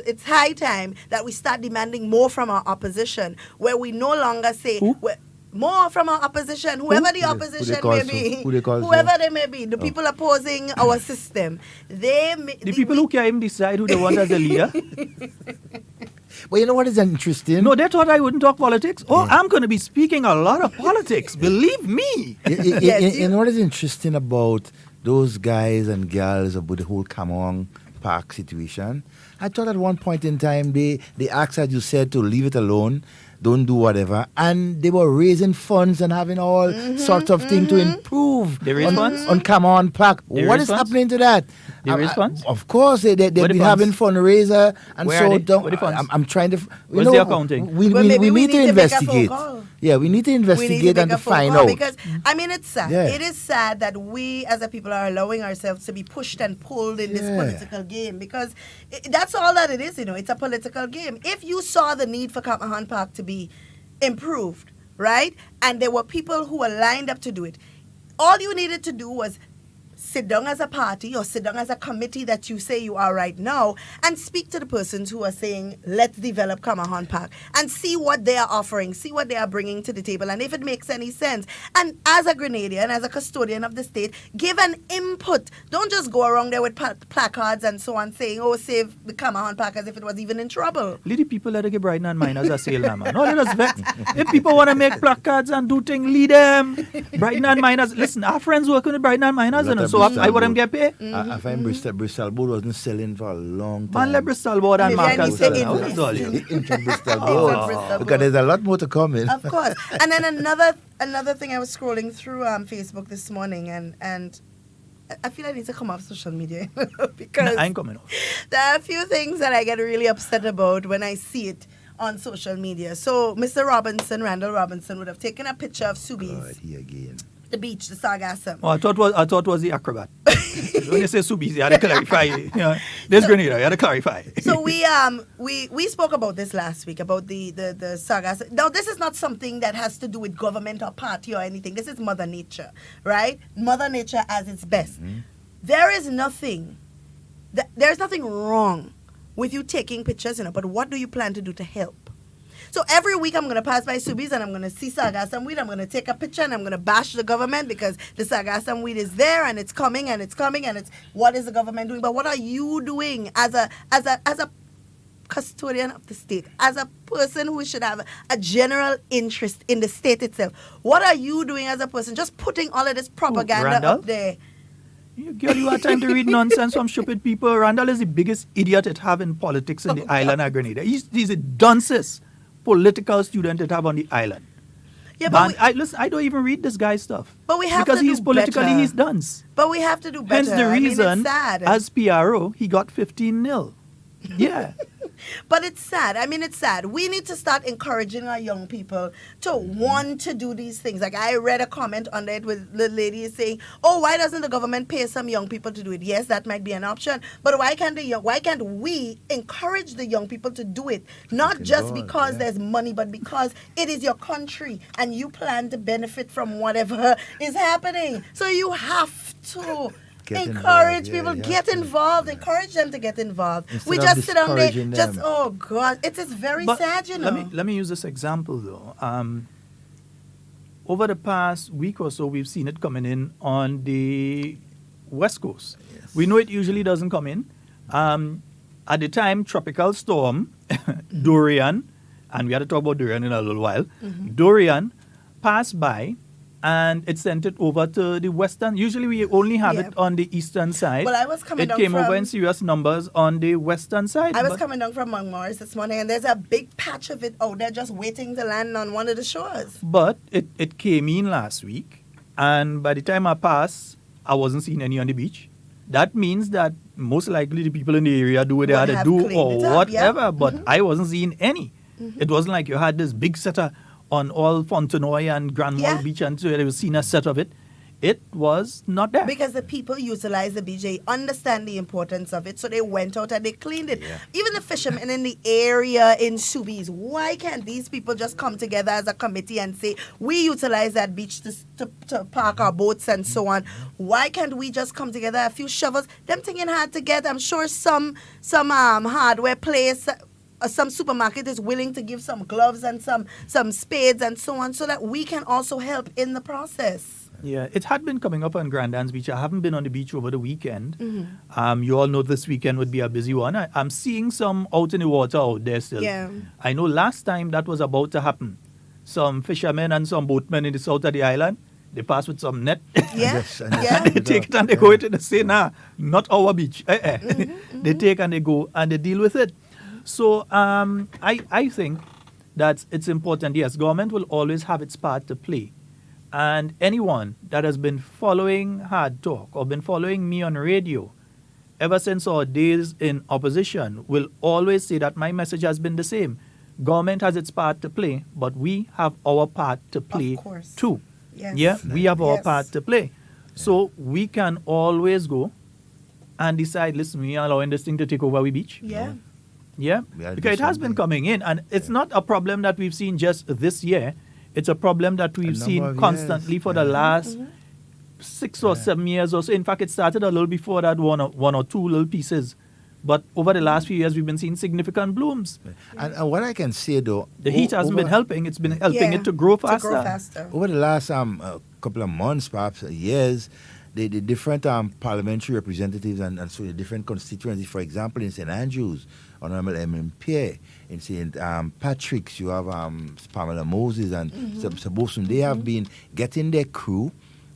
it's high time that we start demanding more from our opposition, where we no longer say, more from our opposition, whoever the opposition may be, whoever they may be, the people opposing our system. The people who can even decide who they want as a leader. Well, you know what is interesting? No, they thought I wouldn't talk politics. Oh, I'm going to be speaking a lot of politics. Believe me. You know what is interesting about those guys and girls about the whole Kamahan Park situation? I thought at one point in time they asked, as you said, to leave it alone. Don't do whatever. And they were raising funds and having all sorts of things to improve on Kamahan Park. What is happening to that? They raise funds? Of course, they've been having fundraiser and I'm trying to... What's the accounting? We need to investigate. Yeah, we need to investigate and to find out. Because, I mean, it's sad. Yeah. It is sad that we as a people are allowing ourselves to be pushed and pulled in this political game, because that's all that it is, it's a political game. If you saw the need for Kamahan Park to be improved, right, and there were people who were lined up to do it, all you needed to do was sit down as a party or sit down as a committee that you say you are right now and speak to the persons who are saying, let's develop Kamahan Park, and see what they are offering, see what they are bringing to the table, and if it makes any sense. And as a Grenadian, as a custodian of the state, give an input. Don't just go around there with placards and so on saying, oh, save the Kamahan Park, as if it was even in trouble. Lady people let her give Brighton and Miners a sale now, man. No, let us vex. If people want to make placards and do things, lead them. Brighton and Miners. Listen, our friends working with Brighton and Miners, so I want them get paid. I find Bristol Board wasn't selling for a long time. Man, let Bristol Board and Marcus sell now. Bristol Board. Because there's a lot more to come in. Of course. And then another thing, I was scrolling through Facebook this morning, and I feel I need to come off social media because I ain't coming off. There are a few things that I get really upset about when I see it on social media. So Mr. Randall Robinson, would have taken a picture of Subi's. The beach, the Sargassum. Oh, I thought was the acrobat. When you say Subi's, you had to clarify. There's Grenada, you had to clarify. So we spoke about this last week, about the Sargassum. Now, this is not something that has to do with government or party or anything. This is Mother Nature, right? Mother Nature at its best. There's nothing wrong with you taking pictures, but what do you plan to do to help? So every week I'm going to pass by Subi's and I'm going to see Sargassum weed. I'm going to take a picture and I'm going to bash the government because the Sargassum weed is there and it's coming and it's coming and it's what is the government doing? But what are you doing as a custodian of the state, as a person who should have a general interest in the state itself? What are you doing as a person? Just putting all of this propaganda up there. Girl, you have time to read nonsense from stupid people. Randall is the biggest idiot it have in politics in the island of Grenada. He's a dunces political student that have on the island. Yeah, but I don't even read this guy's stuff. But we have because to do he's politically better. He's dunce. But we have to do better. Hence the reason, it's sad. as PRO, he got 15-0. Yeah. But it's sad. It's sad. We need to start encouraging our young people to want to do these things. Like I read a comment under it with the lady saying, "Oh, why doesn't the government pay some young people to do it?" Yes, that might be an option. But why can't we encourage the young people to do it? Not just because there's money, but because it is your country and you plan to benefit from whatever is happening. So you have to encourage people, get involved, encourage them to get involved. We just sit down there, oh God, it is very sad, Let me use this example though. Over the past week or so, we've seen it coming in on the West Coast. Yes. We know it usually doesn't come in. at the time, tropical storm, Dorian, and we had to talk about Dorian in a little while, Dorian passed by and it sent it over to the western. Usually we only have it on the eastern side. Well, I was coming down It came from, over in serious numbers on the western side. I was coming down from Mount Morris this morning, and there's a big patch of it out there just waiting to land on one of the shores. But it came in last week, and by the time I passed, I wasn't seeing any on the beach. That means that most likely the people in the area do what they had to do or whatever, but I wasn't seeing any. It wasn't like you had this big setter on all Fontenoy and Grand Mall Beach, and so they were seeing a set of it. It was not there. Because the people utilize the beach, they understand the importance of it, so they went out and they cleaned it. Even the fishermen in the area in Subies, why can't these people just come together as a committee and say, we utilize that beach to park our boats and so on? Why can't we just come together, a few shovels? Them thinking hard to get. I'm sure some hardware place, some supermarket is willing to give some gloves and some spades and so on, so that we can also help in the process. Yeah, it had been coming up on Grandans Beach. I haven't been on the beach over the weekend. You all know this weekend would be a busy one. I'm seeing some out in the water out there still. Yeah. I know last time that was about to happen. Some fishermen and some boatmen in the south of the island, they pass with some net. Yeah. And they take it and they go into the say, nah, not our beach. They take and they go and they deal with it. So I think that it's important. Yes, government will always have its part to play. And anyone that has been following Hard Talk or been following me on radio ever since our days in opposition will always say that my message has been the same. Government has its part to play, but we have our part to play too. Yes. Yeah, we have our part to play. So we can always go and decide, listen, we are allowing this thing to take over we beach. Yeah. Yeah, because it has been coming in, and it's not a problem that we've seen just this year. It's a problem that we've seen constantly for the last 6 or 7 years or so. In fact, it started a little before that, one or two little pieces. But over the last few years, we've been seeing significant blooms. And what I can say, though... The heat hasn't been helping. It's been helping it to grow faster. Over the last couple of months, perhaps years, the different parliamentary representatives and so the different constituencies, for example, in St. Andrews, Honorable M. Pierre, in St. Patrick's, you have Pamela Moses and Sabosun. They have been getting their crew,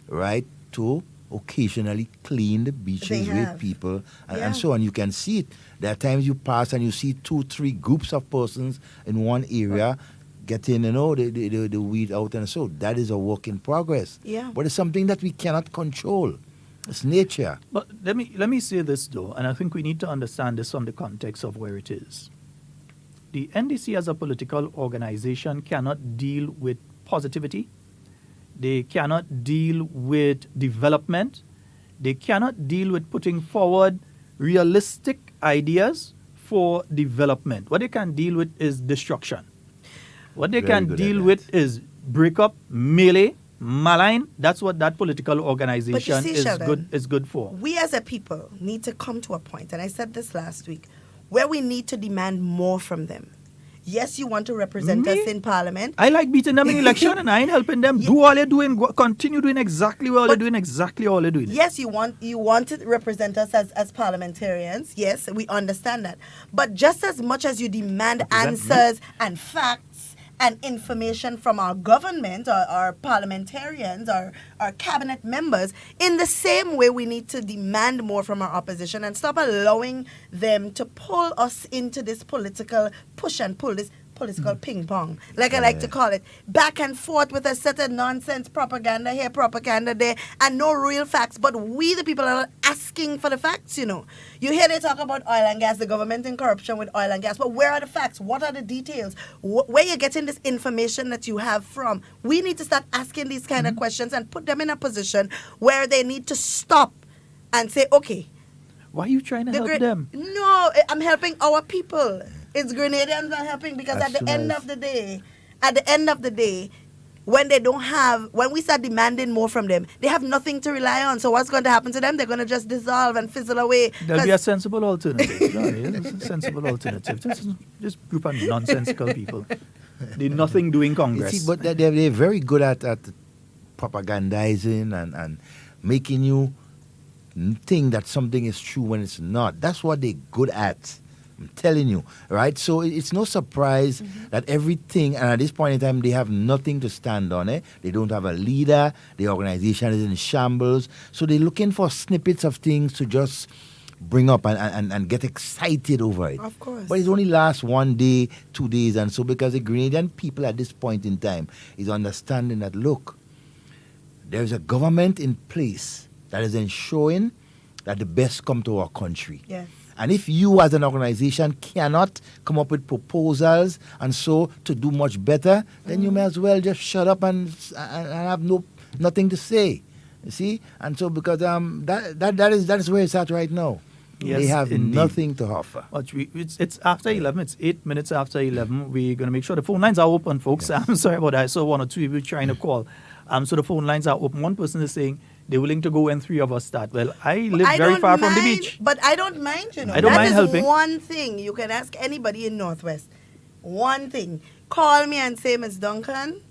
right, to occasionally clean the beaches with people and so on. You can see it. There are times you pass and you see 2-3 groups of persons in one area getting, the weed out and so. That is a work in progress. Yeah. But it's something that we cannot control. It's nature. But let me say this, though, and I think we need to understand this from the context of where it is. The NDC as a political organization cannot deal with positivity. They cannot deal with development. They cannot deal with putting forward realistic ideas for development. What they can deal with is destruction. What they can deal with is break up, melee, malign. That's what that political organization is good for. We as a people need to come to a point, and I said this last week, where we need to demand more from them. Yes, you want to represent us in Parliament. I like beating them in election and I ain't helping them. Do all they're doing, continue doing exactly what they're doing, exactly all they're doing. Yes, you want to represent us as parliamentarians. Yes, we understand that. But just as much as you demand answers and facts and information from our government, or our parliamentarians, or our cabinet members, in the same way we need to demand more from our opposition and stop allowing them to pull us into this political push and pull, this political ping pong, like I like to call it, back and forth with a set of nonsense propaganda here, propaganda there, and no real facts. But we, the people, are asking for the facts, You hear they talk about oil and gas, the government in corruption with oil and gas, but where are the facts? What are the details? Where you're getting this information that you have from? We need to start asking these kind of questions and put them in a position where they need to stop and say, okay. Why are you trying to help them? No, I'm helping our people. It's Grenadians are helping because at the end of the day, when we start demanding more from them, they have nothing to rely on. So what's going to happen to them? They're going to just dissolve and fizzle away. There'll be a sensible alternative. A sensible alternative. This group of nonsensical people. They're nothing doing Congress. You see, but they're very good at propagandizing and making you think that something is true when it's not. That's what they're good at. I'm telling you, right? So it's no surprise that everything, and at this point in time, they have nothing to stand on. They don't have a leader. The organization is in shambles. So they're looking for snippets of things to just bring up and get excited over it. Of course. But it only lasts 1 day, 2 days, and so because the Grenadian people at this point in time is understanding that, look, there's a government in place that is ensuring that the best come to our country. Yes. And if you as an organization cannot come up with proposals and so to do much better, then you may as well just shut up and have nothing to say. You see? And so because that is where it's at right now. Yes, they have indeed. nothing to offer. But it's after 11. It's 8 minutes after 11. We're going to make sure the phone lines are open, folks. Yes. I'm sorry about that. I saw one or two people trying to call. So the phone lines are open. One person is saying they're willing to go when three of us start. Well, I live very far from the beach. But I don't mind, you know. I don't mind helping. That is one thing. You can ask anybody in Northwest. One thing. Call me and say, Miss Duncan,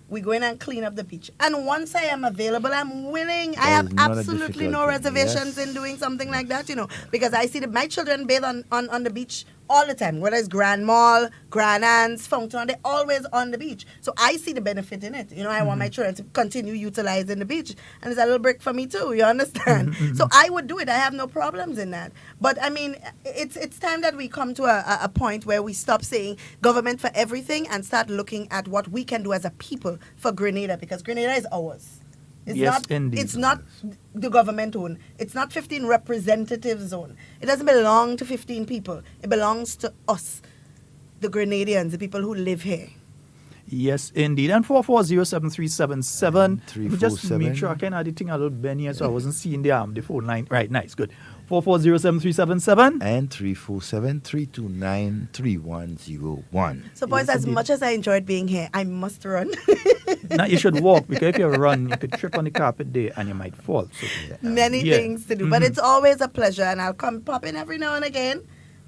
we're going and clean up the beach. And once I am available, I'm willing. I have absolutely no reservations in doing something like that, you know. Because I see my children bathe on the beach all the time. Whether it's Grand Mall, Grand Anne's, Fountain, they're always on the beach. So I see the benefit in it. You know, I want my children to continue utilizing the beach. And it's a little break for me too, you understand? So I would do it. I have no problems in that. But I mean, it's time that we come to a point where we stop saying government for everything and start looking at what we can do as a people for Grenada, because Grenada is ours. It's not the government own. It's not 15 representatives own. It doesn't belong to 15 people. It belongs to us, the Grenadians, the people who live here. Yes, indeed. And 4407377. Just make sure I can add the thing a little bit here so I wasn't seeing the phone line. Right, nice, good. 4407377 and 347-329-3101. So, boys, as much as I enjoyed being here, I must run. Now you should walk, because if you run, you could trip on the carpet there and you might fall. So, many things to do, but it's always a pleasure, and I'll come pop in every now and again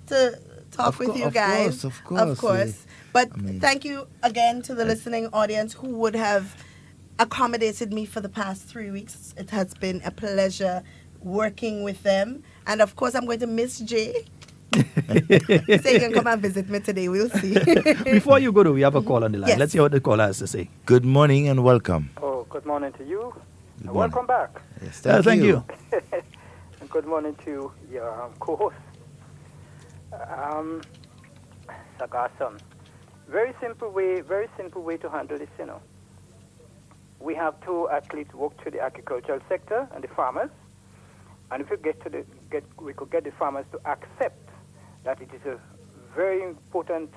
to talk with you guys. Of course. But thank you again to the listening audience who would have accommodated me for the past 3 weeks. It has been a pleasure working with them. And of course, I'm going to miss Jay. So you can come and visit me today. We'll see. Before you go, we have a call on the line. Yes. Let's hear what the caller has to say. Good morning and welcome. Oh, good morning to you. Welcome back. Yes, thank you. And good morning to your co-host. Sagasan. Very simple way to handle this, you know. We have to at least work to the agricultural sector and the farmers. And if we we could get the farmers to accept that it is a very important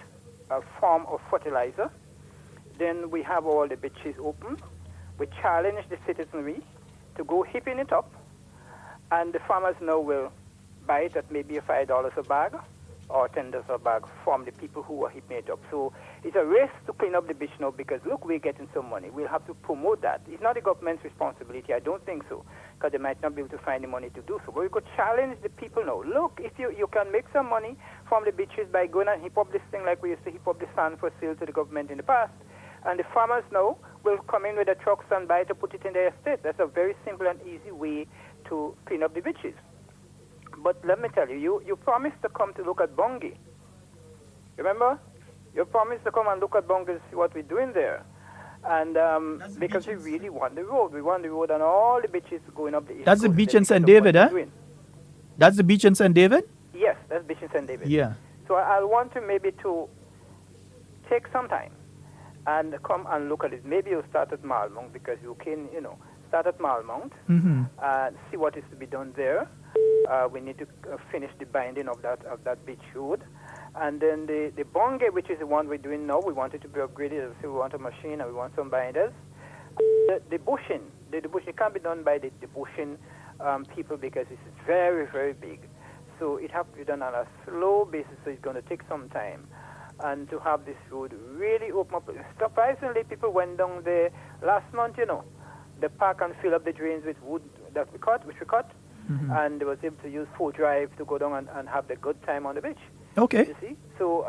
form of fertilizer, then we have all the beaches open. We challenge the citizenry to go hipping it up, and the farmers now will buy it at maybe $5 a bag or $10 a bag from the people who are hipping it up. So it's a race to clean up the beach now, because look, we're getting some money. We'll have to promote that. It's not the government's responsibility. I don't think so, because they might not be able to find the money to do so. But we could challenge the people now. Look, if you can make some money from the beaches by going and hip up this thing like we used to hip up the sand for sale to the government in the past, and the farmers now will come in with the trucks and buy it to put it in their estate. That's a very simple and easy way to clean up the beaches. But let me tell you, you promised to come to look at Bungie. Remember? You promised to come and look at Bungie to see what we're doing there. And because we really want the road. We want the road and all the beaches going up the east. That's the beach in St. David, eh? That's the beach in St. David? Yes, that's beach in St. David. Yeah. So I'll want to maybe to take some time and come and look at it. Maybe you'll start at Malmont, because you can, start at Malmont, see what is to be done there. We need to finish the binding of that beach road. And then the Bonge, which is the one we're doing now, we want it to be upgraded. So we want a machine and we want some binders. The bushing, the bushing can't be done by the bushing people, because it's very, very big. So it has to be done on a slow basis, so it's going to take some time. And to have this road really open up. Surprisingly, people went down there last month, the park and fill up the drains with wood which we cut. And they was able to use 4 drive to go down and have the good time on the beach. Okay. You see? So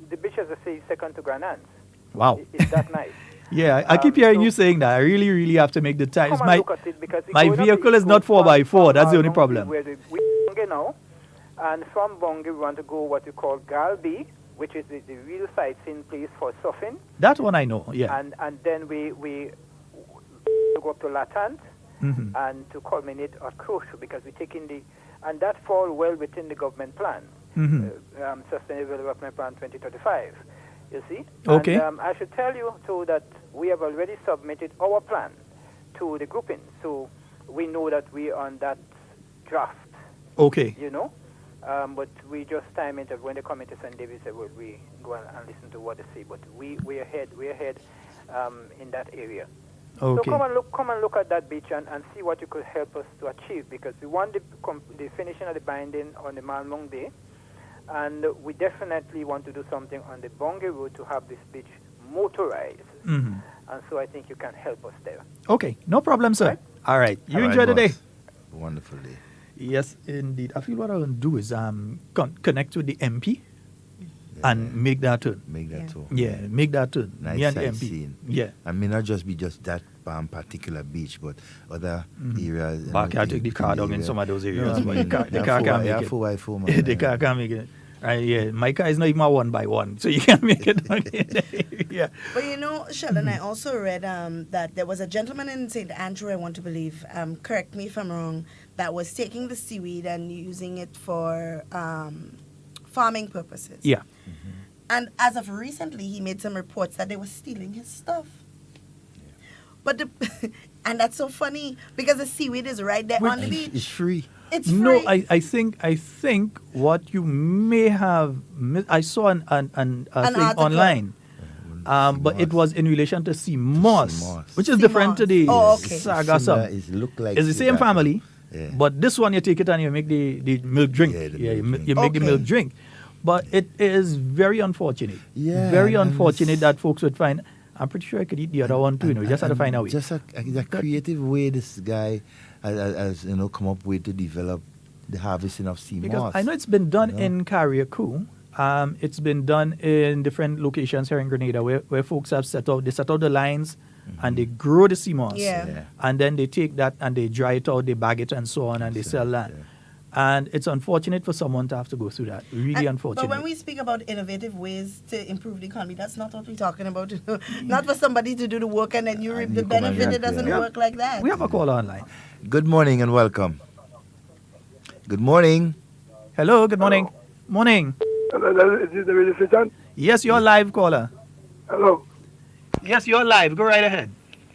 the beach, as I say, is second to Grand Anne's. Wow. It's that nice. Yeah, I keep hearing you saying that. I really, really have to make the time. Come and look at it, because my vehicle is not 4x4. That's the only problem. Where we now, And from Bongi, we want to go what we call Galbi, which is the real sightseeing place for surfing. That one I know, yeah. And then we go up to Latant and to culminate at Croshu, because we're taking and that fall well within the government plan, Sustainable Development Plan 2035, you see? Okay. And I should tell you, too, that we have already submitted our plan to the grouping, so we know that we're on that draft. Okay. You know? But we just time it when they come into St. David, say, well, we go and listen to what they say. But we're ahead in that area. Okay. So come and look at that beach and see what you could help us to achieve, because we want the finishing of the binding on the Malmong Day, and we definitely want to do something on the Bongi Road to have this beach motorized. And so I think you can help us there. Okay, no problem, sir. All right. You enjoy the day. Wonderful day. Yes, indeed. I feel what I want to do is connect with the MP and make that turn. Make that turn. Yeah, make that turn. Nice Me and the MP. sightseeing. Yeah. I mean, not just be just that particular beach, but other areas. But I can't take the car down in some of those areas. But the car can't make it. The car can't make it. Right, yeah. My car is not even a 1x1, so you can't make it down in the area. But you know, Sheldon, I also read that there was a gentleman in St. Andrew, I want to believe, correct me if I'm wrong, that was taking the seaweed and using it for farming purposes. Yeah. And as of recently, he made some reports that they were stealing his stuff. But and that's so funny, because the seaweed is right there on the beach. It's free. It's free. No, I think what you may have I saw an thing article online, but it was in relation to sea moss, which is different to the saga some. It's the same family, but this one you take it and you make the milk drink. You make the milk drink. But it is very unfortunate. Yeah, very unfortunate that folks would find. I'm pretty sure I could eat the other one too. You just have to find a way. Just a creative way this guy has come up with to develop the harvesting of sea moss. I know it's been done in Carriacou. It's been done in different locations here in Grenada where folks have set out the lines and they grow the sea moss. And then they take that and they dry it out, they bag it and so on, and they sell that. And it's unfortunate for someone to have to go through that. Really unfortunate. But when we speak about innovative ways to improve the economy, that's not what we're talking about. Not for somebody to do the work and then you reap the benefit. It doesn't work like that. We have a call online. Good morning and welcome. Good morning. Hello, good morning. Morning. Hello, is this the radio station? Yes, you're live, caller. Hello. Yes, you're live. Go right ahead.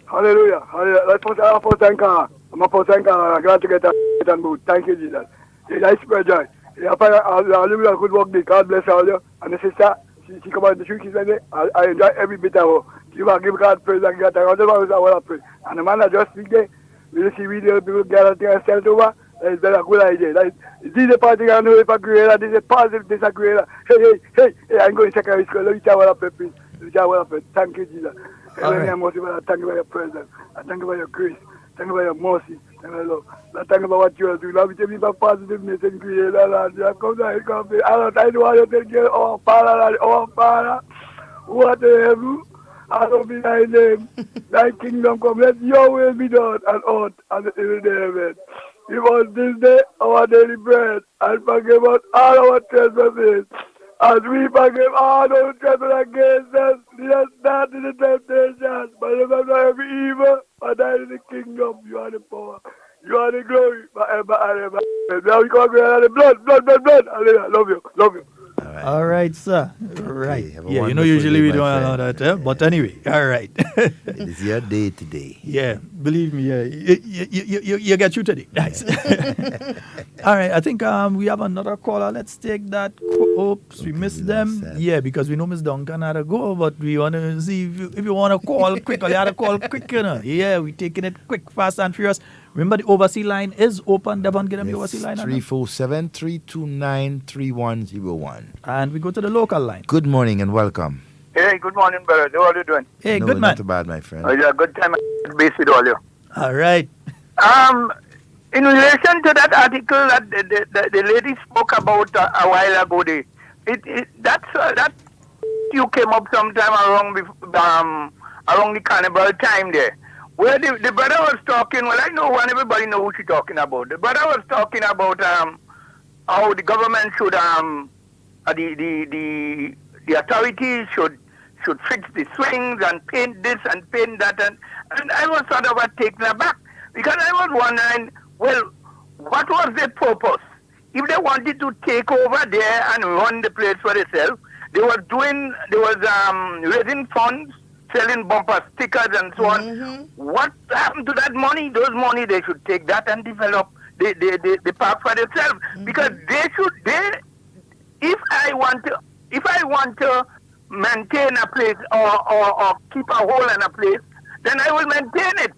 Hallelujah. Hallelujah. I'm a post-anchor. I'm glad to get a boot. Thank you, Jesus. I spread joy. Hallelujah. Good work. God bless all you. And the sister, she come out the street. She said, I enjoy every bit of her. Give God praise and give God praise. And the man that just speak there, we see video people gather things and sell it over. That's a good idea. This is a party I know if I agree. This is a positive disagree. Hey, I'm going to secondary school. Let me tell you what happened, please. Let me tell you what happened. Thank you, Jesus. Thank you for your presence. I thank you for your grace. Thank you for your mercy. Thank you for your love. I thank you for what you are doing. Love you, tell me about positiveness and create. I don't know how you take care of our Father, what the heaven. I don't be thy name. Thy kingdom come. Let your will be done on earth as it is in heaven. Give us this day our daily bread, and forgive us all our trespasses, as we forgive all those trespass against us. Lead us not into temptation, but remember every evil. For thine is the kingdom, you are the power, you are the glory, forever and ever. Now we come here and the blood. Hallelujah. Love you. All right, sir. Right. Yeah, usually we don't allow that, but anyway, all right. It is your day today. Yeah, believe me, you get through today. Nice. All right, I think we have another caller. Let's take that. Oops, we missed them. Yeah, because we know Miss Duncan had to go, but we want to see if you want to call quickly. You had to call quick, Yeah, we're taking it quick, fast and furious. Remember, the overseas line is open. Devon, get them the overseas line. 347-329-3101. And we go to the local line. Good morning and welcome. Hey, good morning, brother. How are you doing? Hey, no, good man. Not too bad, my friend. Yeah, good time at base with all you. All right. In relation to that article that the lady spoke about a while ago, that you came up sometime around the carnival time there. Where the brother was talking, well, I know one, everybody knows who she's talking about. The brother was talking about how the government should the authorities should fix the swings and paint this and paint that, and I was sort of taken aback because I was wondering, well, what was the purpose? If they wanted to take over there and run the place for themselves, they was raising funds, selling bumper stickers and so on. What happened to that money? Those money, they should take that and develop the park for themselves. Because if I want to maintain a place or keep a hole in a place, then I will maintain it.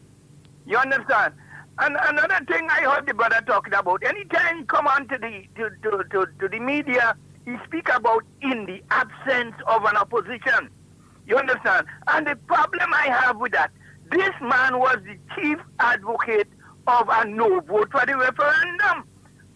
You understand? And another thing I heard the brother talking about, anytime he come on to the media, he speak about in the absence of an opposition. You understand? And the problem I have with that, this man was the chief advocate of a no vote for the referendum.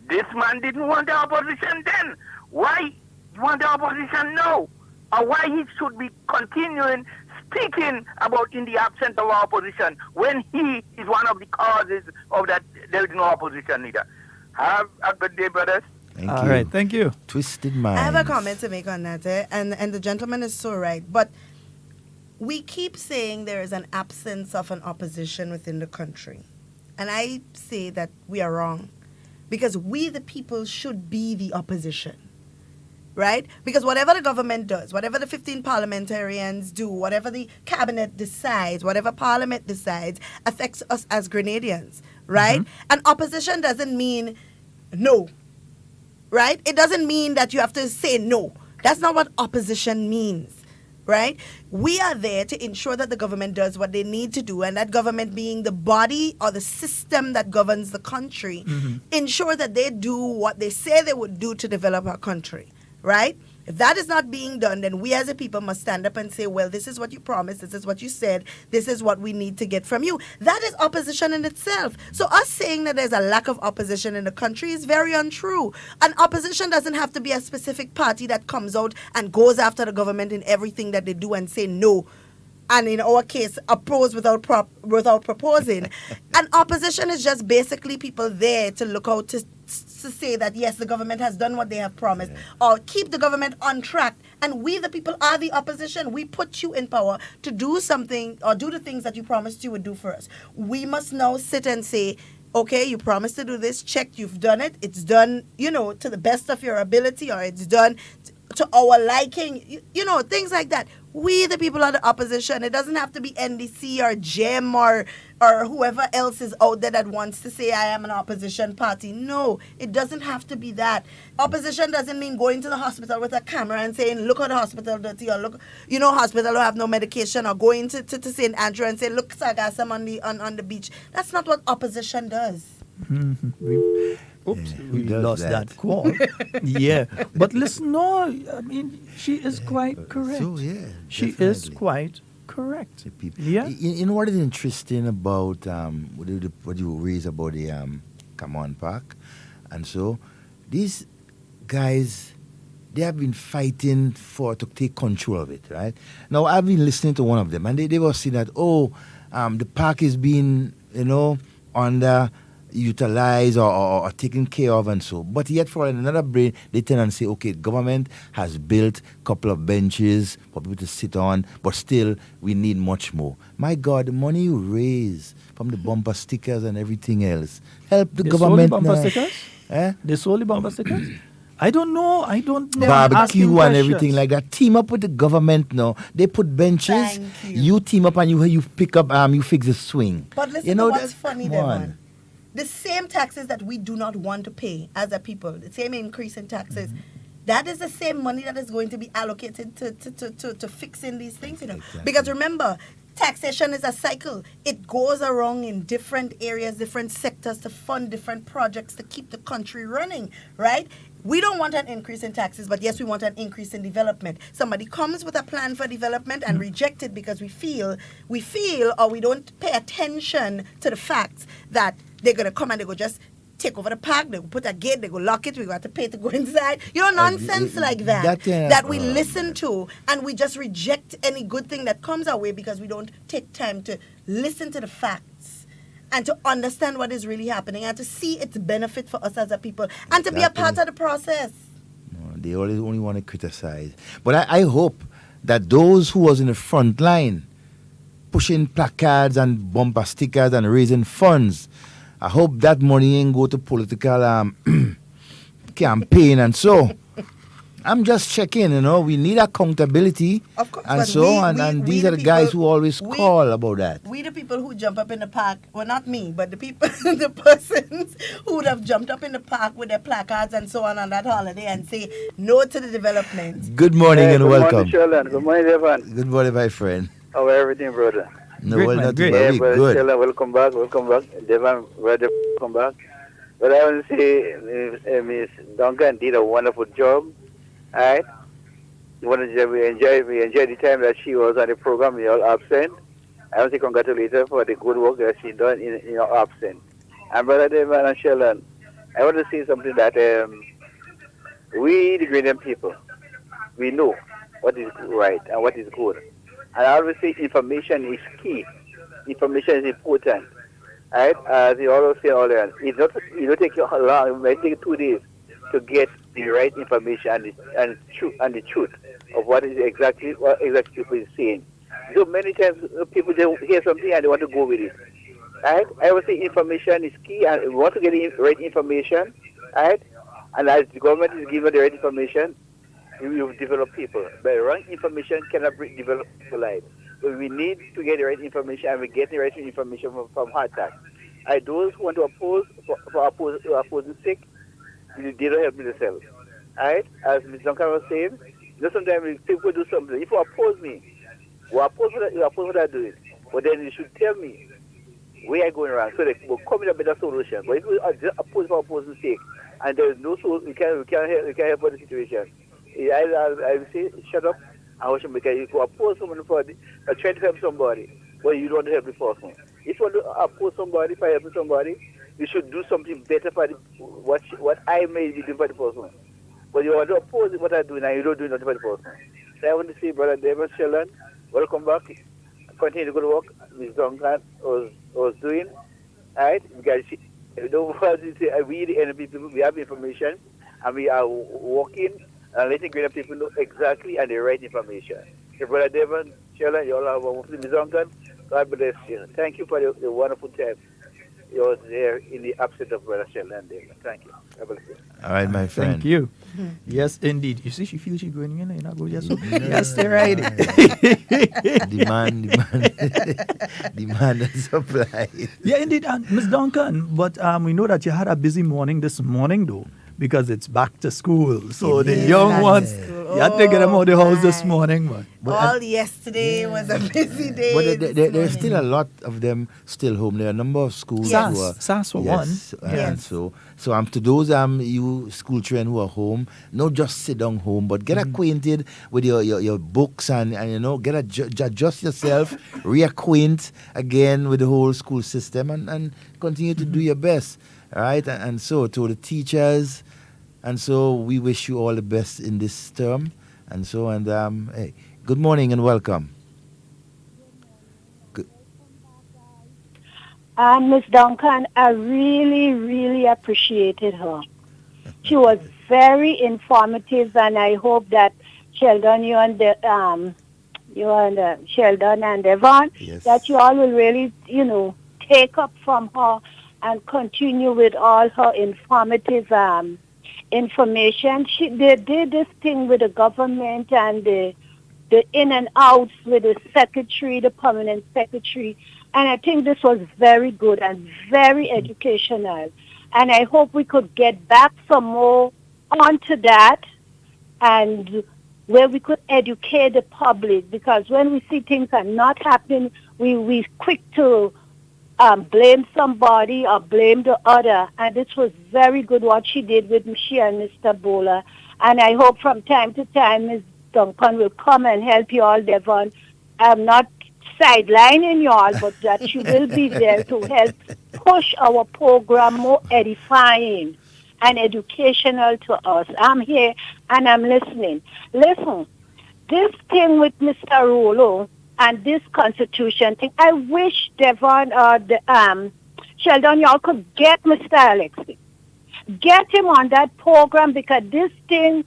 This man didn't want the opposition then. Why you want the opposition now? Or why he should be continuing speaking about in the absence of opposition when he is one of the causes of that there is no opposition either. Have a good day, brothers. All right, thank you. Twisted mind. I have a comment to make on that, and the gentleman is so right. But we keep saying there is an absence of an opposition within the country. And I say that we are wrong. Because we, the people, should be the opposition. Right? Because whatever the government does, whatever the 15 parliamentarians do, whatever the cabinet decides, whatever parliament decides, affects us as Grenadians. Right? And opposition doesn't mean no. Right? It doesn't mean that you have to say no. That's not what opposition means. Right? We are there to ensure that the government does what they need to do, and that government being the body or the system that governs the country, ensure that they do what they say they would do to develop our country. Right? If that is not being done, then we as a people must stand up and say, well, this is what you promised, this is what you said, this is what we need to get from you. That is opposition in itself. So us saying that there's a lack of opposition in the country is very untrue. And opposition doesn't have to be a specific party that comes out and goes after the government in everything that they do and say no. And in our case, oppose without proposing. And opposition is just basically people there to look out to say that, yes, the government has done what they have promised, or keep the government on track. And we, the people, are the opposition. We put you in power to do something or do the things that you promised you would do for us. We must now sit and say, okay, you promised to do this, check, you've done it. It's done, to the best of your ability, or it's done to our liking, things like that. We, the people, are the opposition. It doesn't have to be NDC or GEM or whoever else is out there that wants to say I am an opposition party. No, it doesn't have to be that. Opposition doesn't mean going to the hospital with a camera and saying, look at the hospital dirty, or look, hospital don't have no medication, or going to St. Andrew and say, look, sargassum on the beach. That's not what opposition does. We lost that call. Yeah. But listen, no, I mean, she is quite correct. So, yeah. She is quite correct. Yeah. What is interesting about what you raised about the Camon Park, and so these guys, they have been fighting to take control of it, right? Now, I've been listening to one of them, and they were saying that, the park is being, underutilized or taken care of and so. But yet for another brain, they turn and say, okay, government has built a couple of benches for people to sit on, but still we need much more. My God, the money you raise from the bumper stickers and everything else, help the government. Bumper stickers? They sold the bumper stickers? I don't know. Barbecue and everything like that. Team up with the government now. They put benches. You team up and you pick up, you fix the swing. But listen to what's funny there, man. The same taxes that we do not want to pay as a people, the same increase in taxes, that is the same money that is going to be allocated to fixing these things, Exactly. Because remember, taxation is a cycle. It goes around in different areas, different sectors to fund different projects to keep the country running, right? We don't want an increase in taxes, but yes, we want an increase in development. Somebody comes with a plan for development and reject it because we feel or we don't pay attention to the facts that they're going to come and they go just take over the park, they go put a gate, they go lock it, we got to pay to go inside. Nonsense like that we listen to, and we just reject any good thing that comes our way because we don't take time to listen to the facts and to understand what is really happening and to see its benefit for us as a people and to be a part of the process. They always only want to criticize. But I hope that those who was in the front line pushing placards and bumper stickers and raising funds, I hope that money ain't go to political campaign and so. I'm just checking, we need accountability. Of course, and so, and these are the guys who always call about that. We the people who jump up in the park, well, not me, but the people, the persons who would have jumped up in the park with their placards and so on that holiday and say no to the development. Good morning and welcome. Good morning, Sheldon. Good morning, Devon. Good morning, my friend. How are everything, brother? No, great, well, not great. Yeah, good. Sheldon, welcome back. Devon, brother, welcome back. But I want to say, Miss Duncan did a wonderful job. All right. We enjoyed the time that she was on the program in your absent. I want to congratulate her for the good work that she done in your absence. And Brother David and Sheldon, I want to say something that we, the Grenadian people, we know what is right and what is good. And I always say information is key. Information is important. All right? As you always say earlier, it don't take you long. It might take 2 days to get the right information and the truth of what exactly people is saying. So many times people they hear something and they want to go with it. Right? I would say information is key, and we want to get the right information. Right? And as the government is given the right information, we will develop people. But wrong information cannot develop people life. So we need to get the right information, and we get the right information from HARDTALK. Those who want to oppose for opposing sake, they don't help themselves. Right? As Ms. Duncan was saying, sometimes people do something. If you oppose me, you oppose what I do it. But then you should tell me where I'm going wrong so that we'll come with a better solution. But if we just oppose for opposing sake and there's no solution, we can't help with the situation. I will say, shut up and watch them, because you can oppose someone for trying to help somebody, but you don't help the person. If you want to oppose somebody for helping somebody, you should do something better for what I may be doing for the person. But you want to oppose what I do and you don't do nothing for the person. So I want to say, Brother David Sheldon, welcome back. Continue to go to work. Ms. Duncan was doing. Right? Because we the NP people, we have information and we are working and letting greater people know exactly and the right information. So Brother David Sheldon, you all have a wonderful Ms. Duncan. God bless you. Thank you for the wonderful time you was there in the absence of Brother Sheldon. Thank you. All right, my friend. Thank you. Yes, indeed. You see, she feels she's going in. You know, go just so. Yes, they're right. Demand and supply. Yeah, indeed, Ms. Duncan. But we know that you had a busy morning this morning, though, because it's back to school. So the young ones, you had to get them out of the house this morning. All yesterday was a busy day. But there's still a lot of them still home. There are a number of schools SAS, who are... SAS for yes, one. And so to those you school children who are home, not just sit down home, but get acquainted with your books and adjust yourself, reacquaint again with the whole school system and continue to do your best. All right? And so to the teachers, and so we wish you all the best in this term. And so, hey, good morning and welcome. Ms. Duncan, I really, really appreciated her. She was very informative, and I hope that Sheldon, you and Sheldon and Devon, that you all will really, take up from her and continue with all her informative information. They did this thing with the government and the in and outs with the secretary, the permanent secretary. And I think this was very good and very educational. And I hope we could get back some more onto that and where we could educate the public. Because when we see things are not happening, we quick to blame somebody or blame the other. And this was very good what she did with she and Mr. Bowler. And I hope from time to time Ms. Duncan will come and help you all, Devon. I'm not sidelining you all, but that she will be there to help push our program more edifying and educational to us. I'm here and I'm listening. Listen, this thing with Mr. Rolo and this constitution thing, I wish Devon or Sheldon, y'all could get Mr. Alexis. Get him on that program because this thing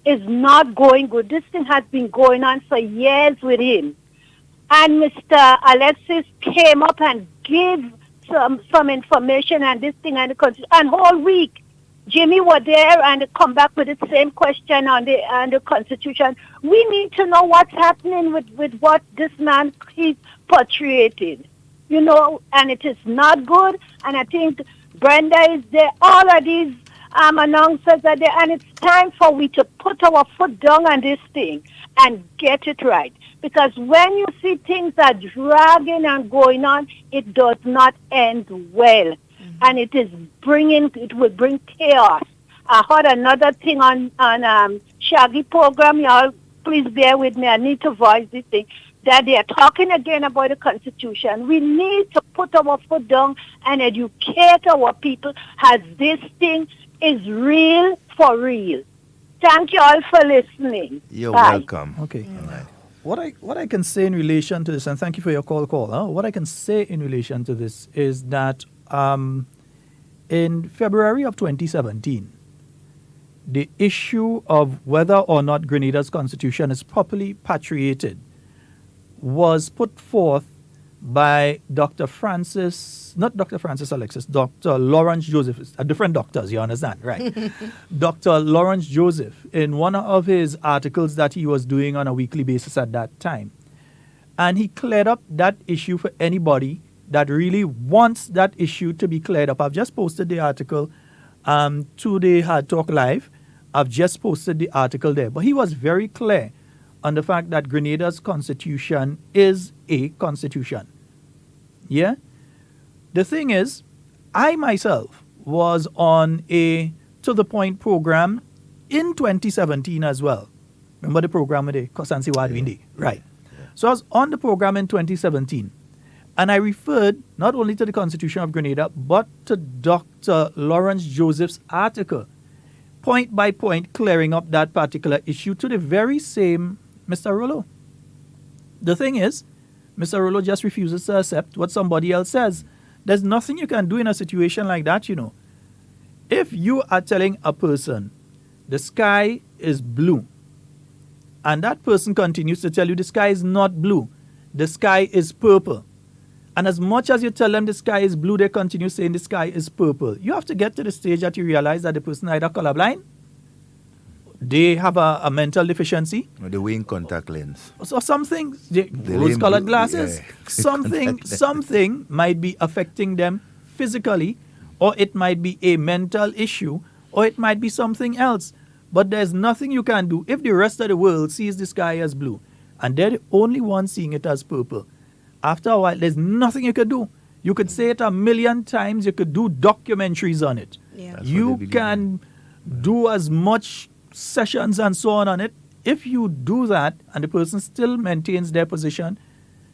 is not going good. This thing has been going on for years with him. And Mr. Alexis came up and gave some information and this thing and whole week. Jimmy was there and come back with the same question on the Constitution. We need to know what's happening with what this man he's portrayed. You know, and it is not good. And I think Brenda is there. All of these announcers are there. And it's time for we to put our foot down on this thing and get it right. Because when you see things are dragging and going on, it does not end well. And it will bring chaos. I heard another thing on Shaggy program. Y'all, please bear with me. I need to voice this thing. That they are talking again about the Constitution. We need to put our foot down and educate our people as this thing is real for real. Thank you all for listening. You're Bye. welcome. Okay. What I can say in relation to this, and thank you for your call. What I can say in relation to this is that in February of 2017, the issue of whether or not Grenada's constitution is properly patriated was put forth by Dr. Lawrence Joseph, a different doctors, you understand, right? Dr. Lawrence Joseph, in one of his articles that he was doing on a weekly basis at that time. And he cleared up that issue for anybody that really wants that issue to be cleared up. I've just posted the article to the HARDTALK Live. I've just posted the article there. But he was very clear on the fact that Grenada's constitution is a constitution. Yeah? The thing is, I myself was on a To The Point program in 2017 as well. Remember the program with the Kosansi Wadwindi? Right. So I was on the program in 2017. And I referred not only to the Constitution of Grenada, but to Dr. Lawrence Joseph's article, point by point clearing up that particular issue to the very same Mr. Rollo. The thing is, Mr. Rollo just refuses to accept what somebody else says. There's nothing you can do in a situation like that, you know. If you are telling a person the sky is blue, and that person continues to tell you the sky is not blue, the sky is purple, and as much as you tell them the sky is blue, they continue saying the sky is purple. You have to get to the stage that you realize that the person either colorblind, they have a mental deficiency. Or they wearing contact lens. So something, rose-colored glasses, something might be affecting them physically, or it might be a mental issue, or it might be something else. But there's nothing you can do if the rest of the world sees the sky as blue, and they're the only one seeing it as purple. After a while, there's nothing you could do. You could say it 1,000,000 times. You could do documentaries on it. Yeah. You can do as much sessions and so on it. If you do that and the person still maintains their position,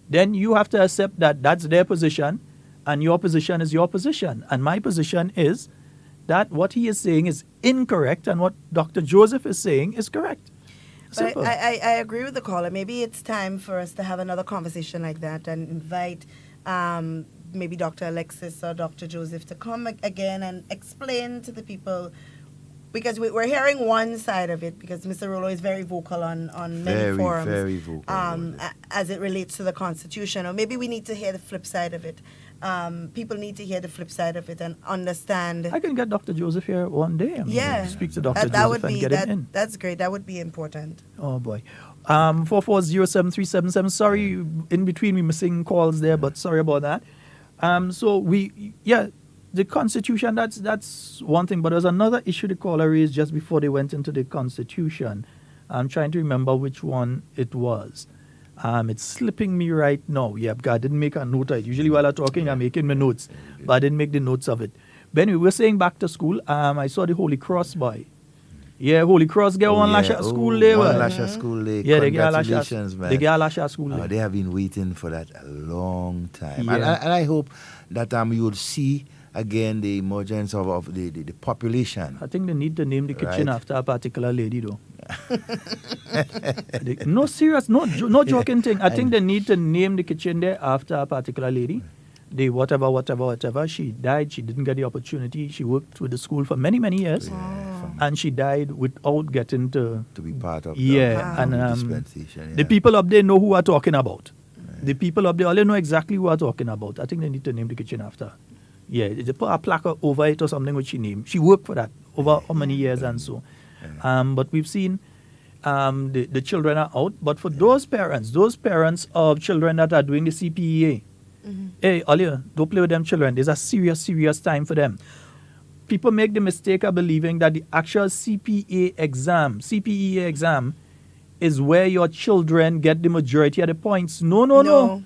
then you have to accept that that's their position and your position is your position. And my position is that what he is saying is incorrect and what Dr. Joseph is saying is correct. But I agree with the caller. Maybe it's time for us to have another conversation like that and invite maybe Dr. Alexis or Dr. Joseph to come again and explain to the people, because we're hearing one side of it, because Mr. Rollo is very vocal on many forums. Very vocal. As it relates to the Constitution. Or maybe we need to hear the flip side of it. People need to hear the flip side of it and understand. I can get Dr. Joseph here one day. Speak to Dr. Joseph and get him in. That's great. That would be important. Oh, boy. 4407377. Sorry, in between we missing calls there, but sorry about that. The Constitution, that's one thing, but there's another issue the caller raised just before they went into the Constitution. I'm trying to remember which one it was. It's slipping me right now. Yeah, because I didn't make a note of it. Usually while I'm talking, I'm making my notes, but I didn't make the notes of it. But anyway, we're saying back to school. I saw the Holy Cross boy. Yeah, Holy Cross get one lash at school day. One lash at school day. Yeah, congratulations, man. They get a lash at school day. They have been waiting for that a long time. Yeah. And I hope that you will see again the emergence of the population. I think they need to name the kitchen after a particular lady, though. No serious, no joking thing. I think they need to name the kitchen there after a particular lady. they whatever. She died. She didn't get the opportunity. She worked with the school for many, many years. And she died without getting to be part of the dispensation. The people up there know who we're talking about. The people up there, all they know exactly who we're talking about. I think they need to name the kitchen after. Yeah, they put a plaque over it or something which she named. She worked for that over how many years and so. But we've seen the children are out. But for those parents of children that are doing the CPEA, hey, Olia, don't play with them children. There's a serious time for them. People make the mistake of believing that the actual CPEA exam, is where your children get the majority of the points. No.